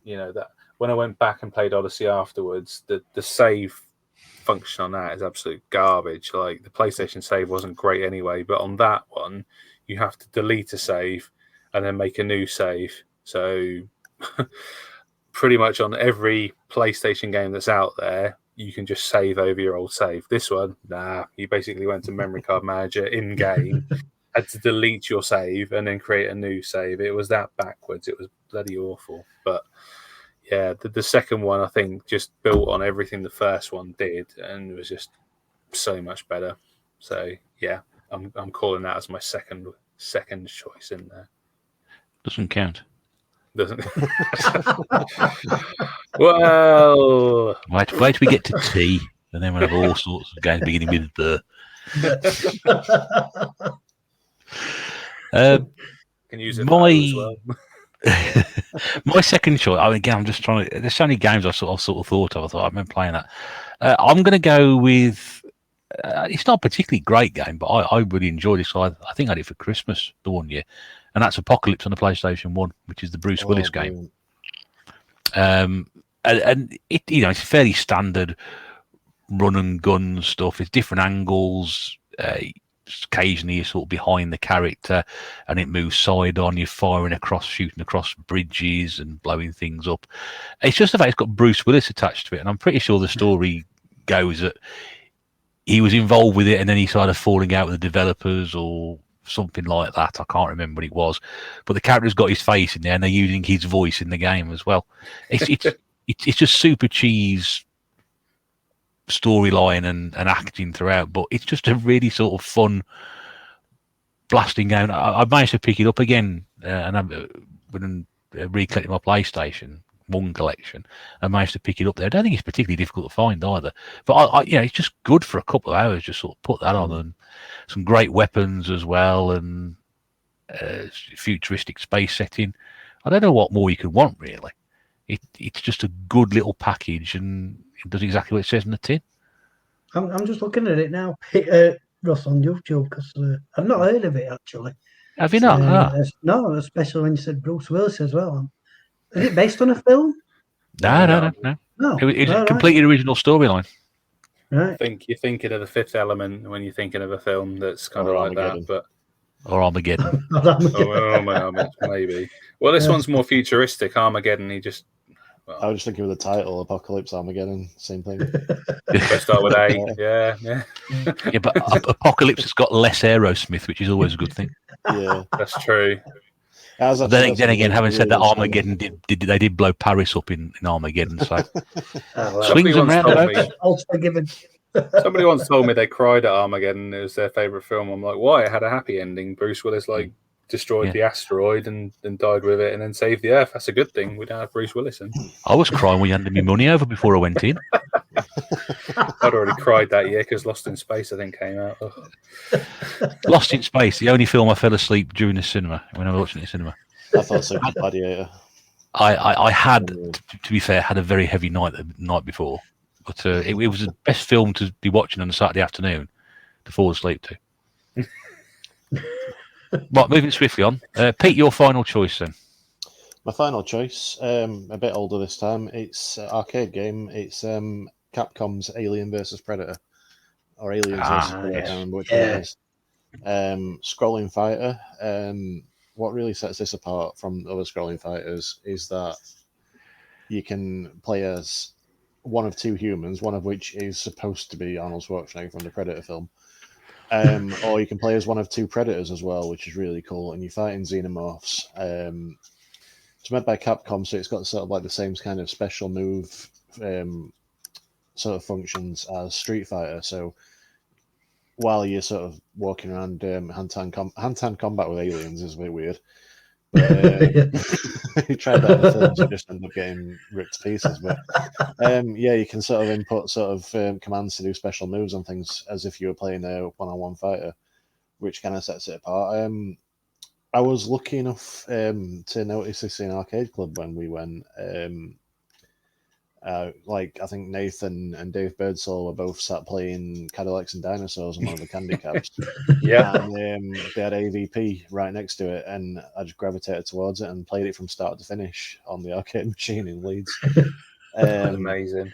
that when I went back and played Odyssey afterwards, the save function on that is absolute garbage. Like, the PlayStation save wasn't great anyway, but on that one, you have to delete a save and then make a new save. So, pretty much on every PlayStation game that's out there, you can just save over your old save. This one, you basically went to Memory Card Manager in-game, had to delete your save and then create a new save. It was that backwards. It was bloody awful. But yeah, the second one, I think, just built on everything the first one did, and it was just so much better. So yeah, I'm calling that as my second choice in there. Doesn't count. Doesn't. Well, wait till we get to T, and then we'll have all sorts of games beginning with the. Can use it as well. My second choice. Again, I'm just trying to. There's so many games I sort of thought of. I thought I remember playing that. I'm going to go with. It's not a particularly great game, but I really enjoyed it. So I think I did it for Christmas the one year, and that's Apocalypse on the PlayStation 1, which is the Bruce Willis game. And it, it's fairly standard run and gun stuff. It's different angles. Occasionally you're sort of behind the character and it moves side on, you're shooting across bridges and blowing things up. It's just the fact it's got Bruce Willis attached to it, and I'm pretty sure the story goes that he was involved with it and then he started falling out with the developers or something like that. I can't remember what it was, but the character's got his face in there and they're using his voice in the game as well. It's just super cheese storyline and acting throughout, but it's just a really sort of fun blasting game. I managed to pick it up again and when recollecting my PlayStation 1 collection, I managed to pick it up there. I don't think it's particularly difficult to find either. But I it's just good for a couple of hours. Just sort of put that on, and some great weapons as well, and futuristic space setting. I don't know what more you could want, really. It's just a good little package, and it does exactly what it says in the tin. I'm just looking at it now, Ross, on YouTube, because I've not heard of it actually. Have you not? No, especially when you said Bruce Willis as well. Is it based on a film? No. No. It's a completely original storyline. Right. I think you're thinking of The Fifth Element when you're thinking of a film that's kind of like that, but or Armageddon. Maybe. Well, this one's more futuristic. Armageddon. I was just thinking of the title, Apocalypse Armageddon, same thing. Let's start with A. Yeah. Yeah, but Apocalypse has got less Aerosmith, which is always a good thing. Yeah, that's true. Then again, having said that, Armageddon did blow Paris up in Armageddon. So swings and roundabouts. All's forgiven. Somebody once told me they cried at Armageddon. It was their favourite film. I'm like, why? It had a happy ending. Bruce Willis destroyed the asteroid and died with it, and then saved the Earth. That's a good thing. We don't have Bruce Willis in. I was crying when you handed me money over before I went in. I'd already cried that year because Lost in Space, I think, came out. Lost in Space, the only film I fell asleep during the cinema when I was watching it in the cinema. I thought so. Gladiator. I had, to be fair, had a very heavy night the night before, but it was the best film to be watching on a Saturday afternoon to fall asleep to. Right, moving swiftly on. Pete, your final choice then. My final choice, a bit older this time. It's an arcade game. It's Capcom's Alien vs Predator, or Aliens vs Predator. I can't remember which one it is. Scrolling fighter. What really sets this apart from other scrolling fighters is that you can play as one of two humans, one of which is supposed to be Arnold Schwarzenegger from the Predator film. Or you can play as one of two predators as well, which is really cool. And you fight in xenomorphs. It's made by Capcom, so it's got sort of like the same kind of special move sort of functions as Street Fighter. So while you're sort of walking around hand-to-hand combat with aliens is a bit weird. But, you tried that in the films, you just end up getting ripped to pieces. But you can sort of input sort of commands to do special moves and things as if you were playing a one-on-one fighter, which kind of sets it apart. I was lucky enough to notice this in Arcade Club when we went. I think Nathan and Dave Birdsall were both sat playing Cadillacs and Dinosaurs on one of the candy cabs. Yeah. And they had AVP right next to it, and I just gravitated towards it and played it from start to finish on the arcade machine in Leeds. Amazing.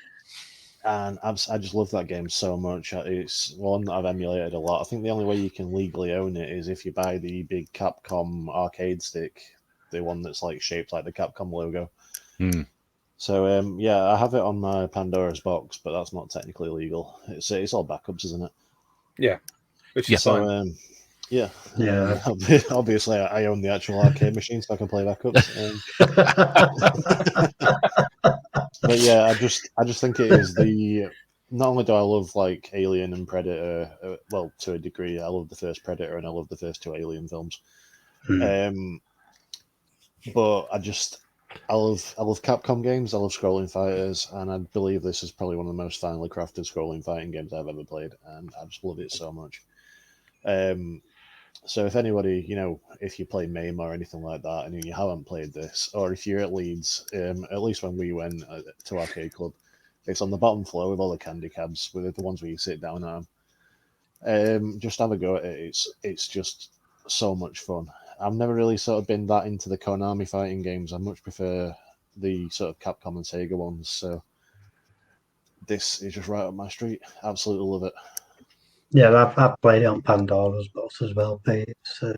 And I just love that game so much. It's one that I've emulated a lot. I think the only way you can legally own it is if you buy the big Capcom arcade stick, the one that's like shaped like the Capcom logo. So I have it on my Pandora's box, but that's not technically legal. It's all backups, isn't it? Yeah, which is fine. Yeah. Obviously, I own the actual arcade machine, so I can play backups. But yeah, I just think it is not only do I love like Alien and Predator, well, to a degree, I love the first Predator and I love the first two Alien films. But I love Capcom games. I love scrolling fighters, and I believe this is probably one of the most finely crafted scrolling fighting games I've ever played, and I just love it so much. So if anybody, if you play MAME or anything like that, and you haven't played this, or if you're at Leeds, at least when we went to Arcade Club, it's on the bottom floor with all the candy cabs, with the ones where you sit down at them. Just have a go at it. It's just so much fun. I've never really sort of been that into the Konami fighting games. I much prefer the sort of Capcom and Sega ones. So this is just right up my street. Absolutely love it. Yeah, I've played it on Pandora's box as well, Pete. I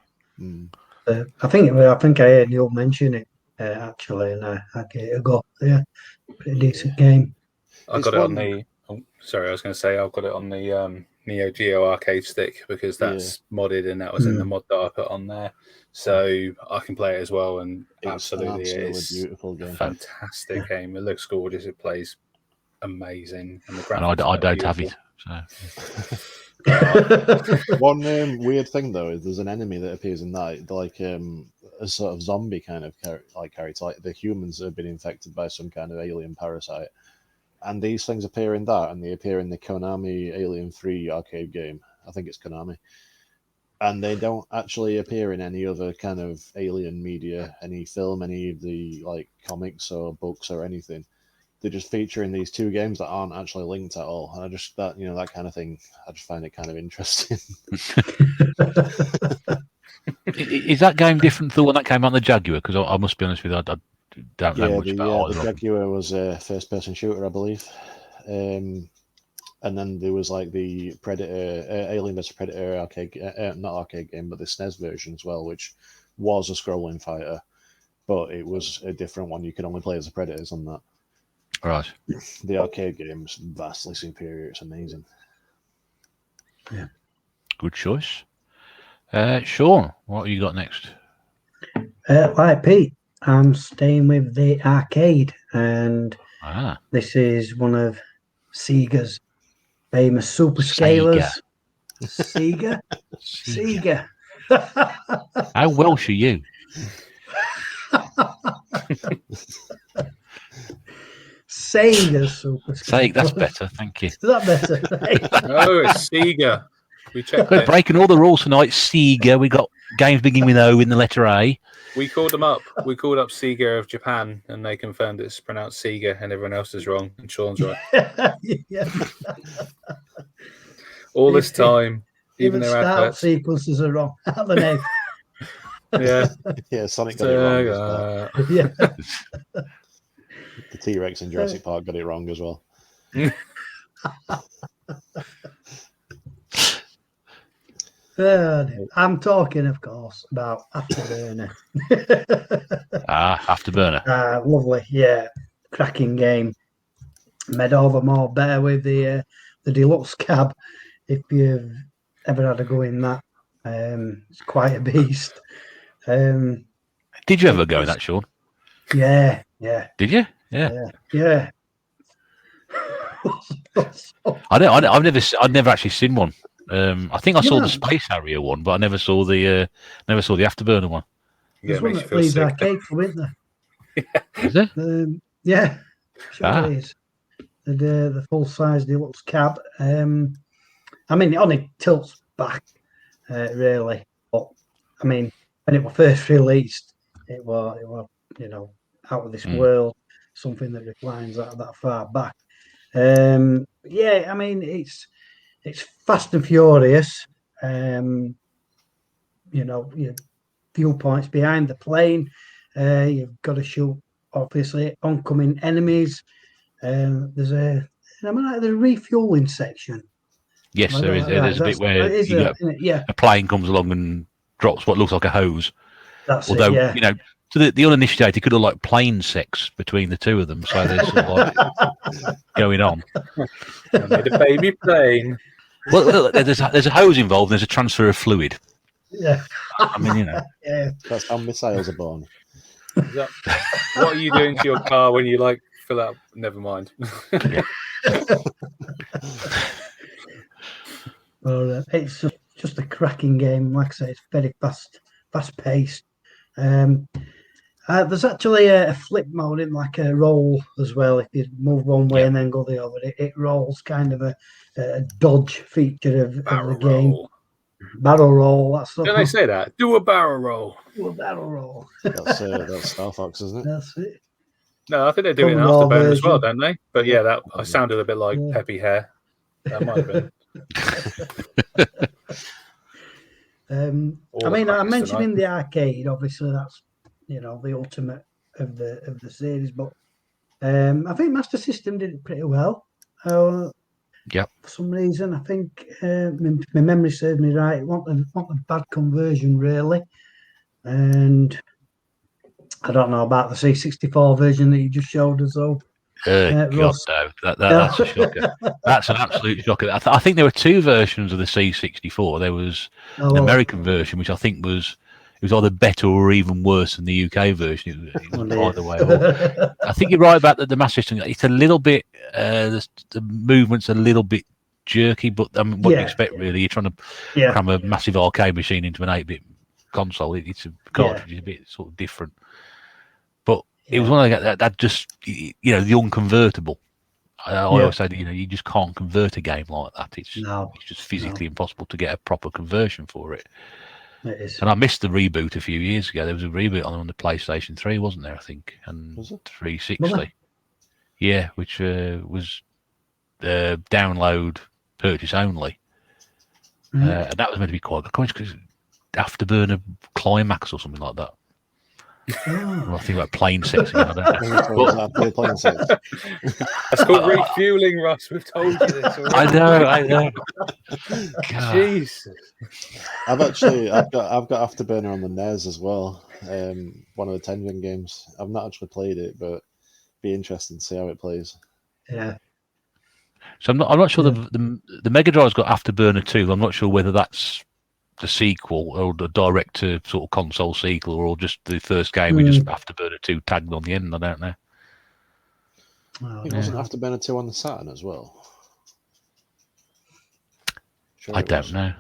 think I heard Neil mention it actually, and I gave it a go. Yeah, pretty decent game. I've got it on the. Oh, sorry, I was going to say I've got it on the Neo Geo arcade stick because that's modded and that was in the mod that I put on there, so I can play it as well. And it's it's beautiful game, fantastic game. It looks gorgeous. It plays amazing, and the graphics. And I don't have it. So. One weird thing though is there's an enemy that appears in that, like a sort of zombie kind of character, like the humans have been infected by some kind of alien parasite. And these things appear in that, and they appear in the Konami Alien 3 arcade game. I think it's Konami. And they don't actually appear in any other kind of alien media, any film, any of the like comics or books or anything. They just feature in these two games that aren't actually linked at all. And I just that kind of thing, I just find it kind of interesting. Is that game different to the one that came out on the Jaguar? Because I must be honest with you, I don't know much about the Jaguar was a first-person shooter, I believe. And then there was like the Predator, Alien vs Predator arcade, not arcade game, but the SNES version as well, which was a scrolling fighter, but it was a different one. You could only play as the Predators on that. Right. The arcade game's vastly superior. It's amazing. Yeah. Good choice. Sean, what have you got next? Like Pete, I'm staying with the arcade, and this is one of Sega's famous super scalers. Sega? Sega. How Welsh are you? Sega super scalers. That's better, thank you. Is that better? Oh, it's Sega. We checked We're it. breaking all the rules tonight. Sega. We got games beginning with O in the letter A. We called them up. We called up Sega of Japan, and they confirmed it's pronounced Sega, and everyone else is wrong, and Sean's right. Yeah. All this time, even their start adverts. sequences are wrong. The name. Yeah. Yeah, Sonic got it wrong as well. Yeah. The T-Rex in Jurassic Park got it wrong as well. I'm talking, of course, about Afterburner. Afterburner. Lovely, yeah, cracking game. Made over more better with the deluxe cab. If you've ever had a go in that, it's quite a beast. Did you ever go in that, Sean? Yeah. Did you? Yeah. Yeah. I've never actually seen one. I think I saw the Space Harrier one, but I never saw the Afterburner one. There's one that plays arcade for, isn't there? Is there? Yeah, sure is. The full size deluxe cab. I mean, it only tilts back, really. But I mean, when it was first released, it was out of this world. Something that reclines that far back. Yeah, I mean, it's fast and furious. Your viewpoints behind the plane. You've got to shoot, obviously, oncoming enemies. There's a refueling section. Yes, there is. There's a bit where a plane comes along and drops what looks like a hose. Although, to the uninitiated, could have like plane sex between the two of them. So there's sort of like going on. I made a baby plane. Well, there's a hose involved. And there's a transfer of fluid. Yeah. I mean, Yeah. That's how missiles are born. What are you doing to your car when you fill up? Never mind. Well, it's just a cracking game. Like I say, it's very fast paced. There's actually a flip mode in like a roll as well. If you move one way and then go the other, it rolls, kind of a dodge feature of the game. Barrel roll. That's Don't they say that? Do a barrel roll. Do a barrel roll. That's Star Fox, isn't it? That's it. No, I think they do it in Afterburner as well, don't they? But yeah, that I sounded a bit like Peppy Hair. That might have been. I mean, I mentioned in the arcade, obviously that's the ultimate of the series, but I think Master System did it pretty well. For some reason, I think my memory serves me right. It wasn't a bad conversion, really, and I don't know about the C64 version that you just showed us, though. God, no. That's a shocker. That's an absolute shocker. I think there were two versions of the C64. There was an American version, which I think was either better or even worse than the UK version. It was either way. I think you're right about the Master System. It's a little bit, the movement's a little bit jerky, but I mean, what do you expect, really? You're trying to cram a massive arcade machine into an 8-bit console. It's a cartridge is a bit sort of different, but it was one of that just the unconvertible. I always say that you just can't convert a game like that. It's just physically impossible to get a proper conversion for it. It is. And I missed the reboot a few years ago. There was a reboot on the PlayStation 3, wasn't there? I think, and 360. Yeah, which was download purchase only. And that was meant to be quite good because Afterburner Climax or something like that. Well, I think about plane sets again. I don't know. Plane sets. That's called refueling, Russ. We've told you this already. I know. Jesus. I've got Afterburner on the NES as well. One of the Tengen games. I've not actually played it, but be interesting to see how it plays. Yeah. So I'm not sure the Mega Drive's got Afterburner 2. I'm not sure whether that's the sequel or the direct to sort of console sequel or just the first game with just Afterburner 2 tagged on the end. I don't know. It wasn't Afterburner 2 on the Saturn as well. Sure I don't know.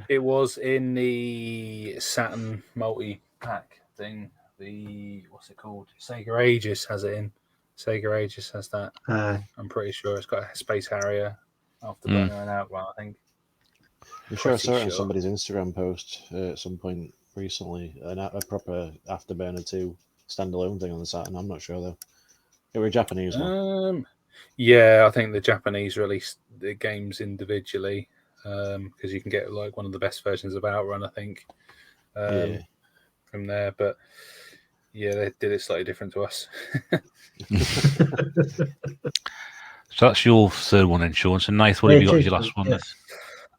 It was in the Saturn multi-pack thing. What's it called? Sega Aegis has it in. Sega Aegis has that. I'm pretty sure it's got a Space Harrier, Afterburner, and Outrun, I think. I'm sure I saw it on somebody's Instagram post at some point recently. A proper Afterburner 2 standalone thing on the Saturn. I'm not sure though. It were a Japanese one. Yeah, I think the Japanese released the games individually because you can get like one of the best versions of Outrun, I think, from there. But yeah, they did it slightly different to us. So that's your third one, Insurance. And Nath, what have you got as your last one? Yes.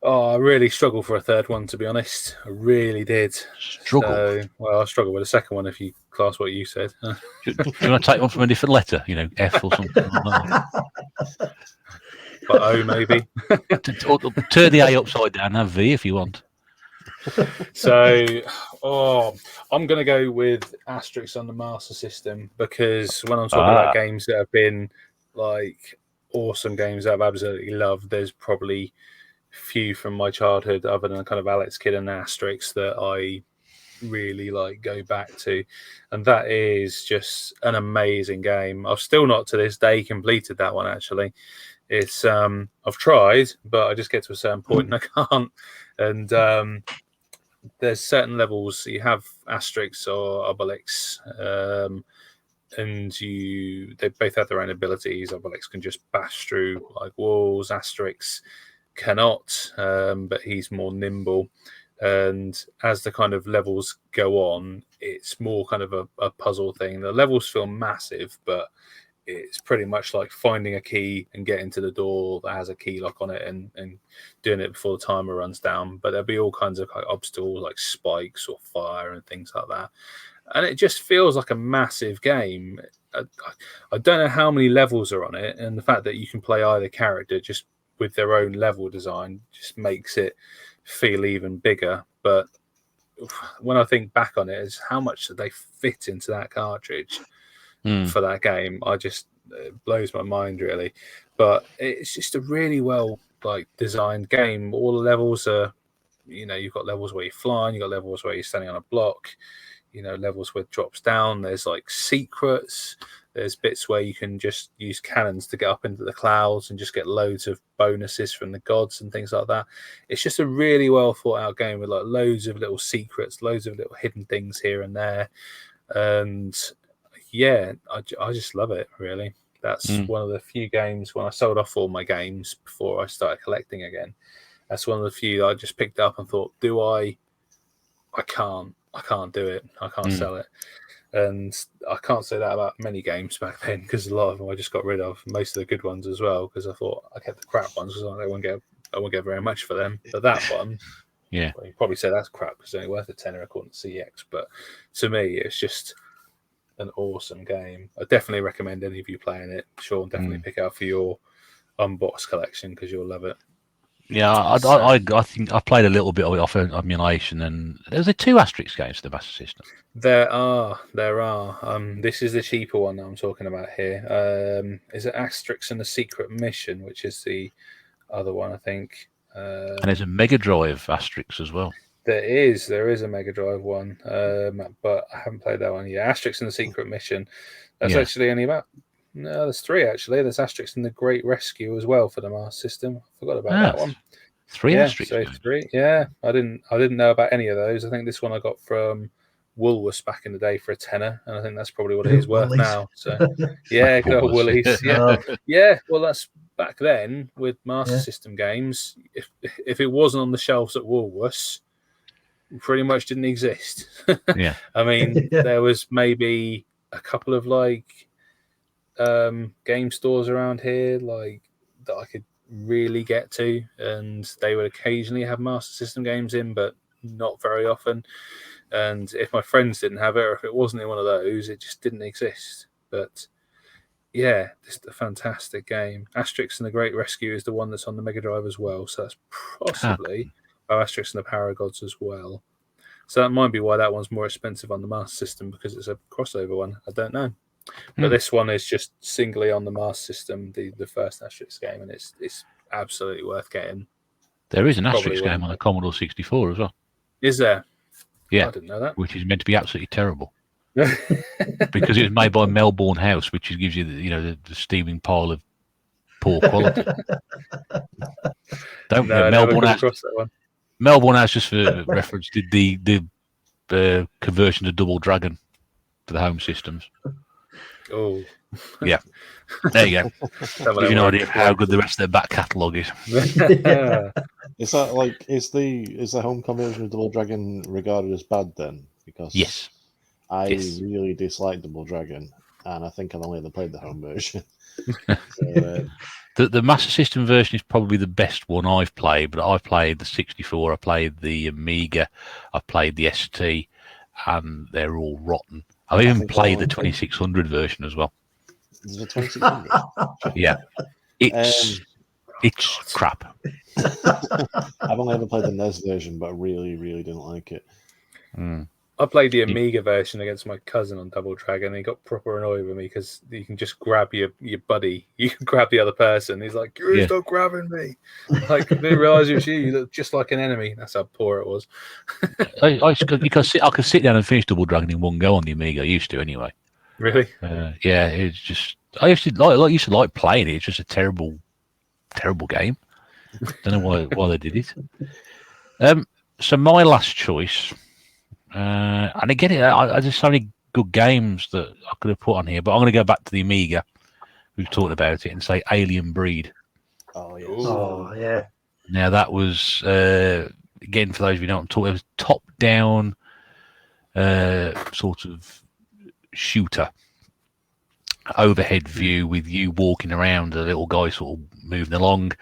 Oh, I really struggled for a third one, to be honest. I really did. Struggle? I struggled with the second one, if you class what you said. Do you want to take one from a different letter? F or something like that? Like O, maybe. Turn the A upside down, have V if you want. So, I'm going to go with Asterix on the Master System because when I'm talking about games that have been like awesome games that I've absolutely loved, there's probably few from my childhood other than kind of Alex Kidd and Asterix that I really like go back to, and that is just an amazing game. I've still not to this day completed that one. Actually, it's I've tried, but I just get to a certain point and I can't. And there's certain levels you have Asterix or Obelix, and they both have their own abilities. Obelix can just bash through like walls. Asterix cannot, but he's more nimble. And as the kind of levels go on, it's more kind of a puzzle thing. The levels feel massive, but it's pretty much like finding a key and getting to the door that has a key lock on it and doing it before the timer runs down. But there'll be all kinds of like obstacles like spikes or fire and things like that. And it just feels like a massive game. I don't know how many levels are on it, and the fact that you can play either character just with their own level design just makes it feel even bigger. But when I think back on it, is how much that they fit into that cartridge for that game. It blows my mind really. But it's just a really well like designed game. All the levels are, you've got levels where you're flying, you've got levels where you're standing on a block, levels where it drops down. There's like secrets. There's bits where you can just use cannons to get up into the clouds and just get loads of bonuses from the gods and things like that. It's just a really well thought out game with like loads of little secrets, loads of little hidden things here and there. And yeah, I just love it, really. That's one of the few games when I sold off all my games before I started collecting again. That's one of the few that I just picked up and thought, I can't do it. I can't sell it. And I can't say that about many games back then because a lot of them I just got rid of. Most of the good ones as well because I thought I kept the crap ones because I won't get very much for them. But that one, well, you probably say that's crap because it's only worth a tenner according to CX. But to me, it's just an awesome game. I definitely recommend any of you playing it. Sean, definitely pick it out for your unboxed collection because you'll love it. Yeah, I think I played a little bit of it off emulation, and there's 2 Asterix games for the Master System. There are. This is the cheaper one that I'm talking about here. Is it Asterix and the Secret Mission, which is the other one, I think. And there's a Mega Drive Asterix as well. There is a Mega Drive one, but I haven't played that one yet. Asterix and the Secret Mission. That's actually only about. No, there's 3 actually. There's Asterix and the Great Rescue as well for the Master System. I forgot about that one. 3 Asterix. So 3. Yeah, I didn't know about any of those. I think this one I got from Woolworths back in the day for a tenner, and I think that's probably what it is worth now. So yeah, good old Woolies. Yeah, yeah. Well, that's back then with Master System games. If it wasn't on the shelves at Woolworths, pretty much didn't exist. Yeah. I mean, there was maybe a couple of like game stores around here like that I could really get to, and they would occasionally have Master System games in, but not very often. And if my friends didn't have it, or if it wasn't in one of those, it just didn't exist. But yeah, just a fantastic game. Asterix and the Great Rescue is the one that's on the Mega Drive as well, so that's possibly Asterix and the Power of Gods as well. So that might be why that one's more expensive on the Master System, because it's a crossover one. I don't know. But this one is just singly on the Master System, the first Asterix game, and it's absolutely worth getting. There is an Asterix game on the Commodore 64 as well. Is there? Yeah. I didn't know that. Which is meant to be absolutely terrible. Because it was made by Melbourne House, which gives you the steaming pile of poor quality. Melbourne House, just for reference, did the conversion to Double Dragon for the home systems. Oh, yeah. There you go. Give you an idea of how good the rest of their back catalogue is. Is that like is the home conversion of Double Dragon regarded as bad then? Because yes, I really dislike Double Dragon, and I think I've only ever played the home version. The Master System version is probably the best one I've played, but I've played the 64, I played the Amiga, I've played the ST, and they're all rotten. I've even played the 2600 version as well. There's a 2600? Yeah. It's crap. I've only ever played the NES version, but I really, really didn't like it. I played the Amiga version against my cousin on Double Dragon, and he got proper annoyed with me because you can just grab your buddy. You can grab the other person. He's like, "You're stop grabbing me." Like, I didn't realise it was you. You look just like an enemy. That's how poor it was. I could sit down and finish Double Dragon in one go on the Amiga. I used to anyway. Really? Yeah, it's just I used to like playing it. It's just a terrible game. Don't know why they did it. So my last choice. And again, there's so many good games that I could have put on here, but I'm going to go back to the Amiga. We've talked about it and say Alien Breed. Oh, yes. Oh, yeah. Now, that was, again, for those of you who don't talk, it was top-down sort of shooter. Overhead view with you walking around, a little guy sort of moving along,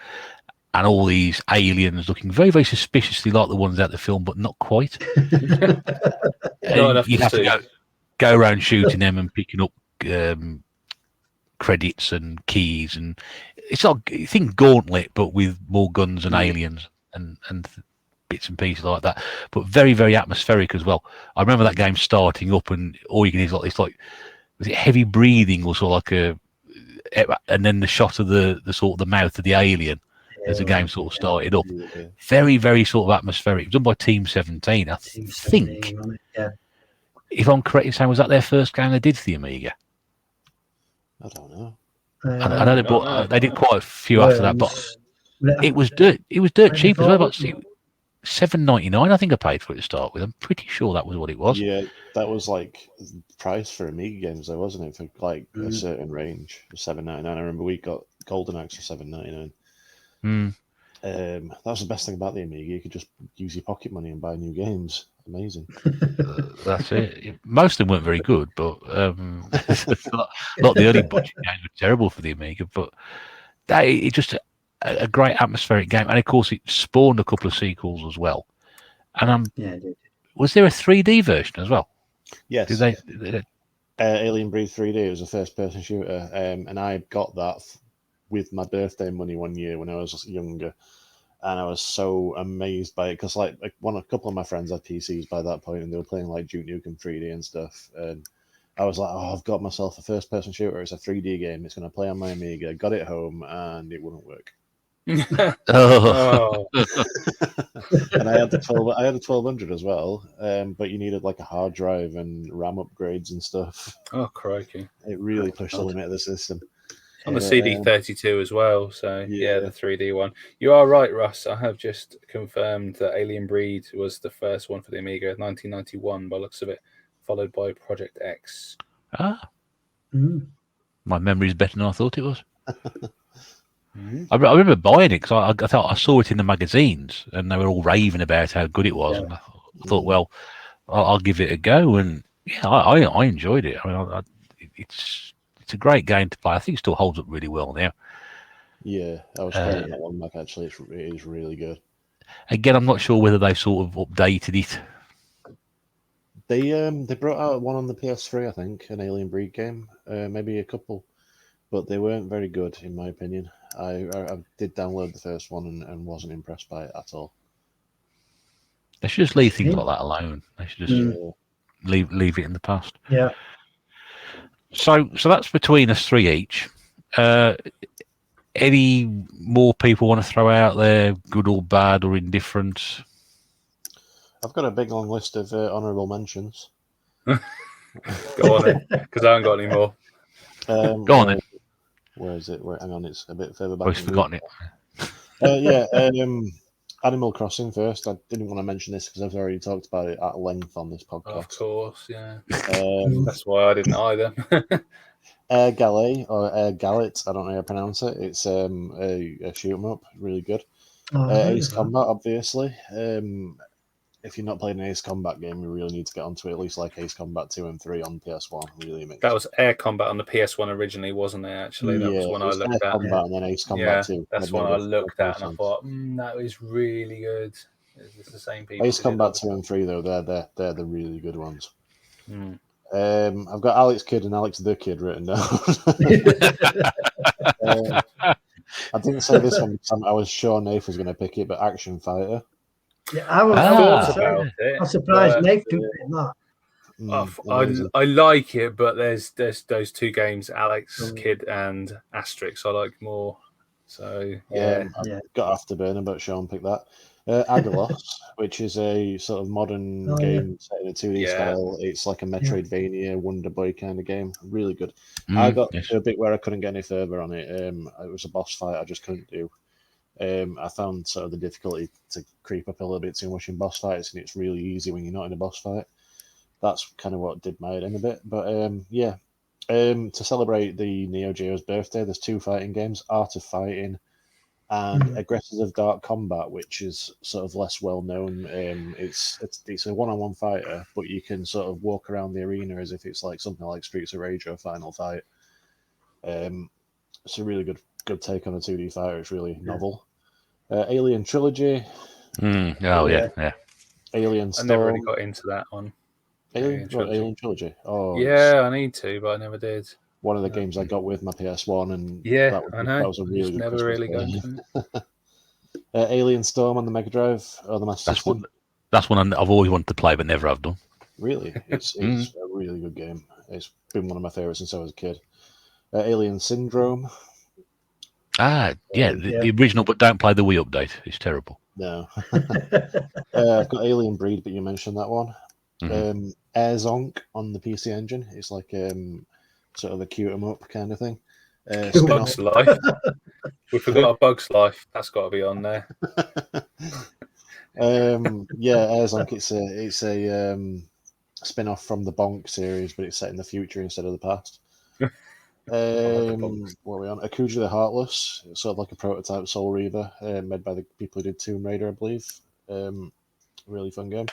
and all these aliens looking very, very suspiciously like the ones out the film, but not quite. You have to go around shooting them and picking up credits and keys, and it's like think Gauntlet, but with more guns and aliens and bits and pieces like that. But very, very atmospheric as well. I remember that game starting up, and all you can hear is like was it heavy breathing or sort of and then the shot of the sort of the mouth of the alien. As the game sort of started up, very, very sort of atmospheric. Done by Team 17, I think. If I'm correct in saying, was that their first game they did for the Amiga? I don't know. I know they did quite a few after that, but it was dirt cheap as well. About $7.99, I think I paid for it to start with. I'm pretty sure that was what it was. Yeah, that was like the price for Amiga games, though, wasn't it? For like a certain range, $7.99. I remember we got Golden Axe for $7.99. That was the best thing about the Amiga. You could just use your pocket money and buy new games. Amazing. That's it. Most of them weren't very good, but a lot of the early budget games were terrible for the Amiga. But it's just a great atmospheric game, and of course it spawned a couple of sequels as well. And was there a 3D version as well? Yes. Did Alien Breed 3D. It was a first-person shooter, and I got that with my birthday money one year when I was younger, and I was so amazed by it because a couple of my friends had PCs by that point, and they were playing like Duke Nukem 3D and stuff, and I was like, oh, I've got myself a first-person shooter. It's a 3D game. It's going to play on my Amiga. Got it home, and it wouldn't work. Oh. And I had the 1200 as well, but you needed like a hard drive and RAM upgrades and stuff. Oh, crikey. It really pushed the limit of the system. On the But, CD32 as well, so yeah, yeah. the 3D one. You are right, Russ. I have just confirmed that Alien Breed was the first one for the Amiga, 1991, by the looks of it, followed by Project X. My memory's better than I thought it was. I remember buying it because I thought I saw it in the magazines and they were all raving about how good it was. Yeah. And I thought, well, I'll give it a go. And yeah, I enjoyed it. I mean, it's a great game to play. I think it still holds up really well now. Yeah, I was playing that one back actually. It is really good. Again, I'm not sure whether they've sort of updated it. They brought out one on the PS3, I think, an Alien Breed game, maybe a couple, but they weren't very good in my opinion. I did download the first one and wasn't impressed by it at all. They should just leave things like that alone. They should just leave it in the past. Yeah. So that's between us three each. Any more people want to throw out there, good or bad or indifferent? I've got a big long list of honourable mentions. Go on then, because I haven't got any more. Go on then. Where is it? Hang on, it's a bit further back. I've forgotten it. Animal Crossing first. I didn't want to mention this because I've already talked about it at length on this podcast. Of course, yeah. That's why I didn't either. Air Gallet or Air Gallet, I don't know how to pronounce it. It's a shoot 'em up, really good. Ace Combat, obviously. If you're not playing an Ace Combat game, you really need to get onto it. At least like Ace Combat 2 and 3 on PS1. Really amazing. That was Air Combat on the PS1 originally, wasn't it? Actually, that was one I looked Air at. Combat and then Ace Combat 2. That's one I looked at, and I thought, that is really good. It's the same people. Ace Combat 2 and 3, though, they're the really good ones. I've got Alex Kidd and Alex the Kid written down. I didn't say this one because I was sure Nath was going to pick it, but Action Fighter. Yeah, I was about it. I'm surprised Nath didn't pick that. I like it, but there's those two games, Alex Kidd and Asterix, I like more. So I got Afterburner, but Sean picked that. Agalos, which is a sort of modern game set in a 2D style. It's like a Metroidvania, Wonder Boy kind of game. Really good. I got to a bit where I couldn't get any further on it. It was a boss fight I just couldn't do. I found sort of the difficulty to creep up a little bit too much in boss fights, and it's really easy when you're not in a boss fight. That's kind of what did my head in a bit. But to celebrate the Neo Geo's birthday, there's two fighting games, Art of Fighting and Aggressors of Dark Combat, which is sort of less well known. It's a one-on-one fighter, but you can sort of walk around the arena as if it's like something like Streets of Rage or Final Fight. It's a really good take on a 2D fighter. It's really novel. Alien Trilogy. Yeah. Alien Storm. I never really got into that one. Alien Trilogy. Oh, yeah, I need to, but I never did. One of the games I got with my PS1, and that was a really good never Christmas really game. got Alien Storm on the Mega Drive or the Master System. That's one I've always wanted to play, but never have done. Really, it's a really good game. It's been one of my favorites since I was a kid. Alien Syndrome. The original, but don't play the Wii update. It's terrible. No. I've got Alien Breed, but you mentioned that one. Air Zonk on the PC Engine. It's like sort of a cute 'em up kind of thing. Bug's Life. We forgot a Bug's Life. That's got to be on there. Air Zonk. It's a spin-off from the Bonk series, but it's set in the future instead of the past. What are we on? Akuja the Heartless. It's sort of like a prototype Soul Reaver, made by the people who did Tomb Raider, I believe. Really fun game.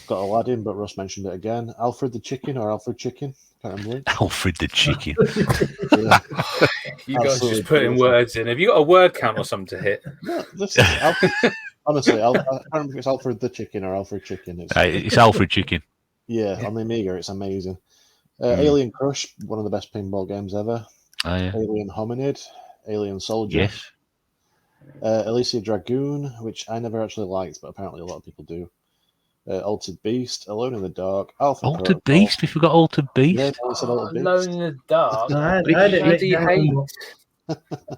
Got Aladdin, but Russ mentioned it again. Alfred the Chicken or Alfred Chicken. Can't remember it. Alfred the Chicken. You guys just putting words in. Have you got a word count or something to hit? No, honestly, I can't remember if it's Alfred the Chicken or Alfred Chicken. It's Alfred Chicken. Yeah, on the Amiga, it's amazing. Alien Crush, one of the best pinball games ever. Alien Hominid, Alien Soldier. Yes. Alicia Dragoon, which I never actually liked, but apparently a lot of people do. Altered Beast, Alone in the Dark, Alpha Altered Protocol. Beast? We forgot Altered Beast? Yeah, I said Altered Beast. Alone in the Dark. I didn't How do you hate?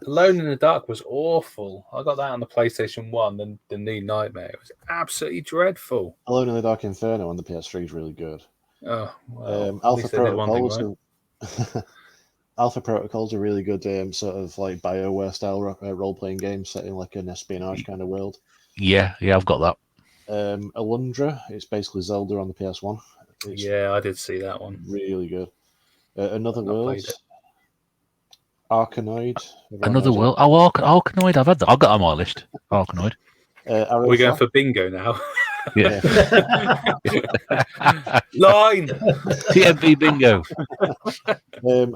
Alone in the Dark was awful. I got that on the PlayStation 1, the new Nightmare. It was absolutely dreadful. Alone in the Dark Inferno on the PS3 is really good. Oh, well, at Alpha least they did one thing Protocols right. Alpha Protocol's a really good sort of like BioWare style role-playing game set in like an espionage kind of world. Yeah, I've got that. Alundra, it's basically Zelda on the PS1. It's Yeah, I did see that one. really good. Another I've not World, played it. Arkanoid. Another world. Oh, Arkanoid. I've had that. I've got that on my list. Arkanoid. Are we going for bingo now? Yeah. Line. tNb bingo.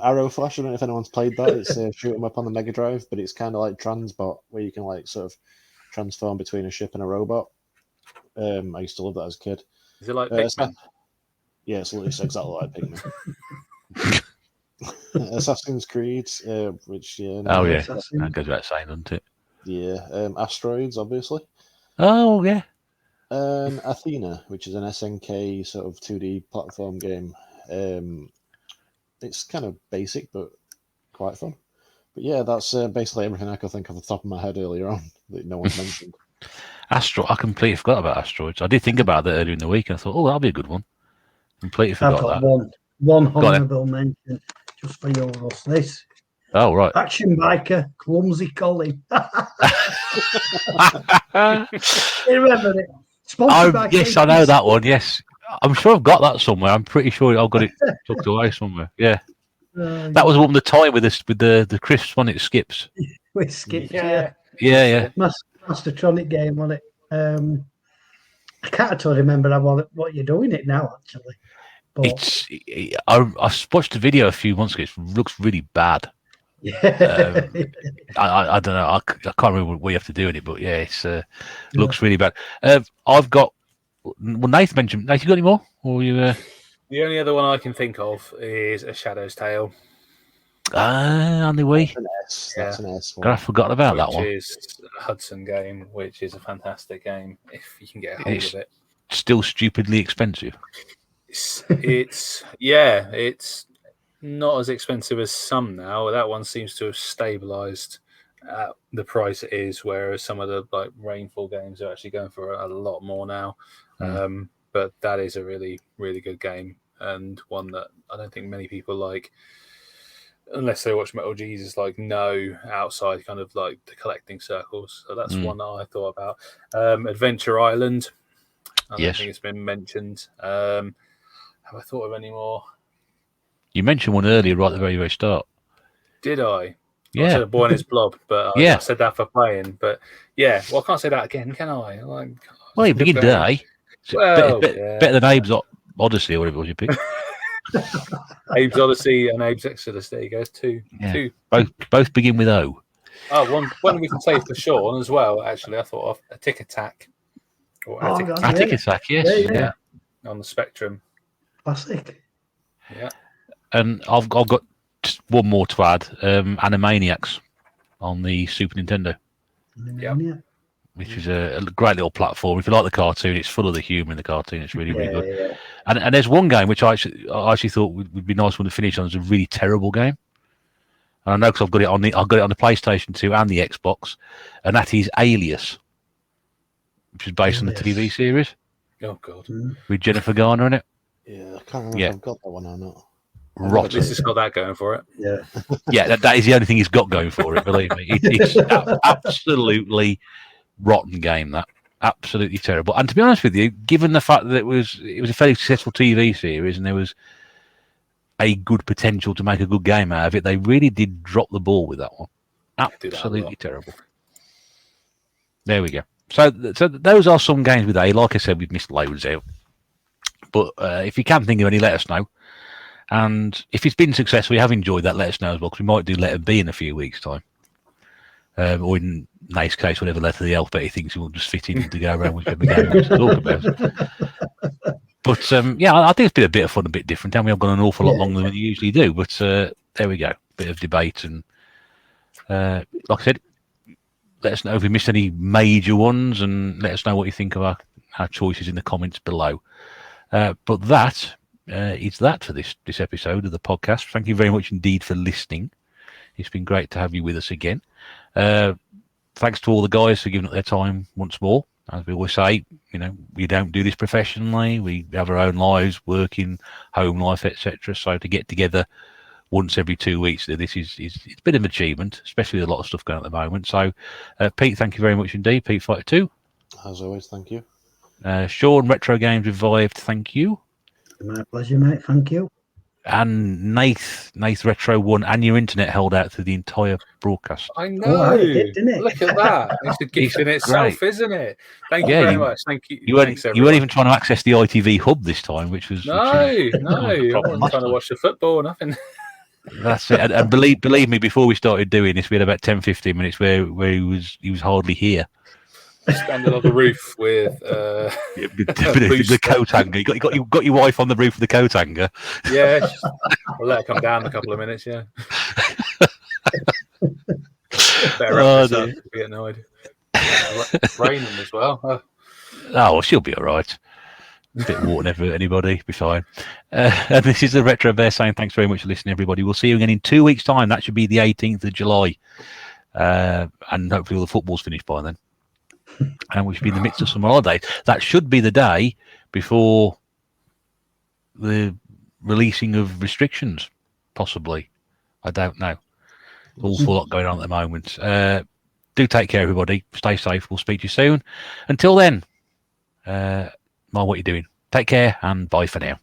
Arrow Flash. I don't know if anyone's played that. It's shoot 'em up on the Mega Drive, but it's kind of like Transbot, where you can like sort of transform between a ship and a robot. I used to love that as a kid. Is it like Pikmin? Yeah, it's exactly like Pikmin. Assassin's Creed, which Oh yeah, that goes without saying, doesn't it? Yeah, Asteroids, obviously. Oh yeah. Athena, which is an SNK sort of 2D platform game. It's kind of basic, but quite fun. But yeah, that's basically everything I could think of off the top of my head earlier on that no one's mentioned. I completely forgot about Asteroids. I did think about that earlier in the week, and I thought, oh, that'll be a good one. Completely forgot I've got that. one honourable mention just for your this. Oh right. Action Biker, Clumsy Colin. You remember it? Sponsored by Yes, I know that one. Yes, I'm sure I've got that somewhere. I'm pretty sure I've got it tucked away somewhere. Yeah, that was one with the toy with the crisps on it. Skips. With Skips, Yeah. Yeah. Mastertronic game on it. I can't at all remember what you're doing it now, actually. But I watched the video a few months ago. It looks really bad. yeah. I don't know. I can't remember what we have to do in it, but yeah, it looks really bad. I've got. Well, Nathan mentioned. Nathan, you got any more? Or you? The only other one I can think of is A Shadow's Tale. On the way. That's an S one. God, I forgot about that one. Which is a Hudson game, which is a fantastic game if you can get a hold of it. Still stupidly expensive. It's not as expensive as some now. That one seems to have stabilized at the price it is, whereas some of the like Rainfall games are actually going for a lot more now. But that is a really, really good game, and one that I don't think many people like, unless they watch Metal Jesus, like know outside kind of like the collecting circles. So that's one that I thought about. Adventure Island. I don't think it's been mentioned. Have I thought of any more? You mentioned one earlier, right at the very, very start. Did I? Yeah. I said Boy and His Blob, but Yeah. I said that for playing. But yeah, well, I can't say that again, can I? Like, Well, you begin today. Well, better than Abe's Odyssey or whatever it was you picked. Abe's Odyssey and Abe's Exodus. There you go. Two. Both begin with O. Oh, one we can say for Sean as well. Actually, I thought of a Tick Attack or Attic Attack. Yes. Yeah. On the Spectrum. Classic. Yeah. And I've got just one more to add. Animaniacs on the Super Nintendo. Yeah. Which is a great little platform. If you like the cartoon, it's full of the humour in the cartoon. It's really, really good. Yeah. And there's one game which I actually thought would be nice one to finish on. It's a really terrible game. And I know because I've got it on the PlayStation 2 and the Xbox, and that is Alias, which is based on the TV series. Oh God. With Jennifer Garner in it. Yeah, I can't remember if I've got that one or not. Rotten. This has got that going for it. Yeah. Yeah, that is the only thing he's got going for it. Believe me, it's absolutely rotten game. That absolutely terrible. And to be honest with you, given the fact that it was a fairly successful TV series and there was a good potential to make a good game out of it, they really did drop the ball with that one. Absolutely terrible. There we go. So those are some games with A. Like I said, we've missed loads out. But if you can think of any, let us know. And if it's been successful, you have enjoyed that, let us know as well, because we might do Letter B in a few weeks' time. Or in Nate's case, whatever letter of the alphabet he thinks he will just fit in to go around whichever game he wants to talk about. But I think it's been a bit of fun, a bit different. And we have gone an awful lot longer than we usually do. But there we go. Bit of debate. And like I said, let us know if we missed any major ones and let us know what you think of our choices in the comments below. But that is that for this episode of the podcast. Thank you very much indeed for listening. It's been great to have you with us again. Thanks to all the guys for giving up their time once more. As we always say, we don't do this professionally. We have our own lives, working, home life, etc. So to get together once every 2 weeks, this is it's a bit of an achievement, especially with a lot of stuff going on at the moment. So, Pete, thank you very much indeed. Pete Fighter 2. As always, thank you. Sean, Retro Games Revived, thank you. My pleasure, mate. Thank you. And Nath Retro 1, and your internet held out through the entire broadcast. I know. Oh, it did, didn't it? Look at that. It's a gift in itself, isn't it? Thank you very much. Thank you. You weren't even trying to access the ITV hub this time, which was... No. I wasn't trying to watch the football or nothing. That's it. And believe me, before we started doing this, we had about 10-15 minutes where he was hardly here. Standing on the roof with the coat hanger. You got your wife on the roof with the coat hanger. Yeah, we'll let her come down in a couple of minutes. Yeah. Better wrap this up. Be annoyed. It's raining as well. Oh, well, she'll be all right. A bit of water never hurt anybody. Be fine. And this is the Retro Bear saying thanks very much for listening, everybody. We'll see you again in 2 weeks' time. That should be the 18th of July, and hopefully all the football's finished by then. And we should be in the midst of some holidays. That should be the day before the releasing of restrictions, possibly. I don't know. Awful lot going on at the moment. Do take care, everybody. Stay safe. We'll speak to you soon. Until then, mind what you're doing. Take care and bye for now.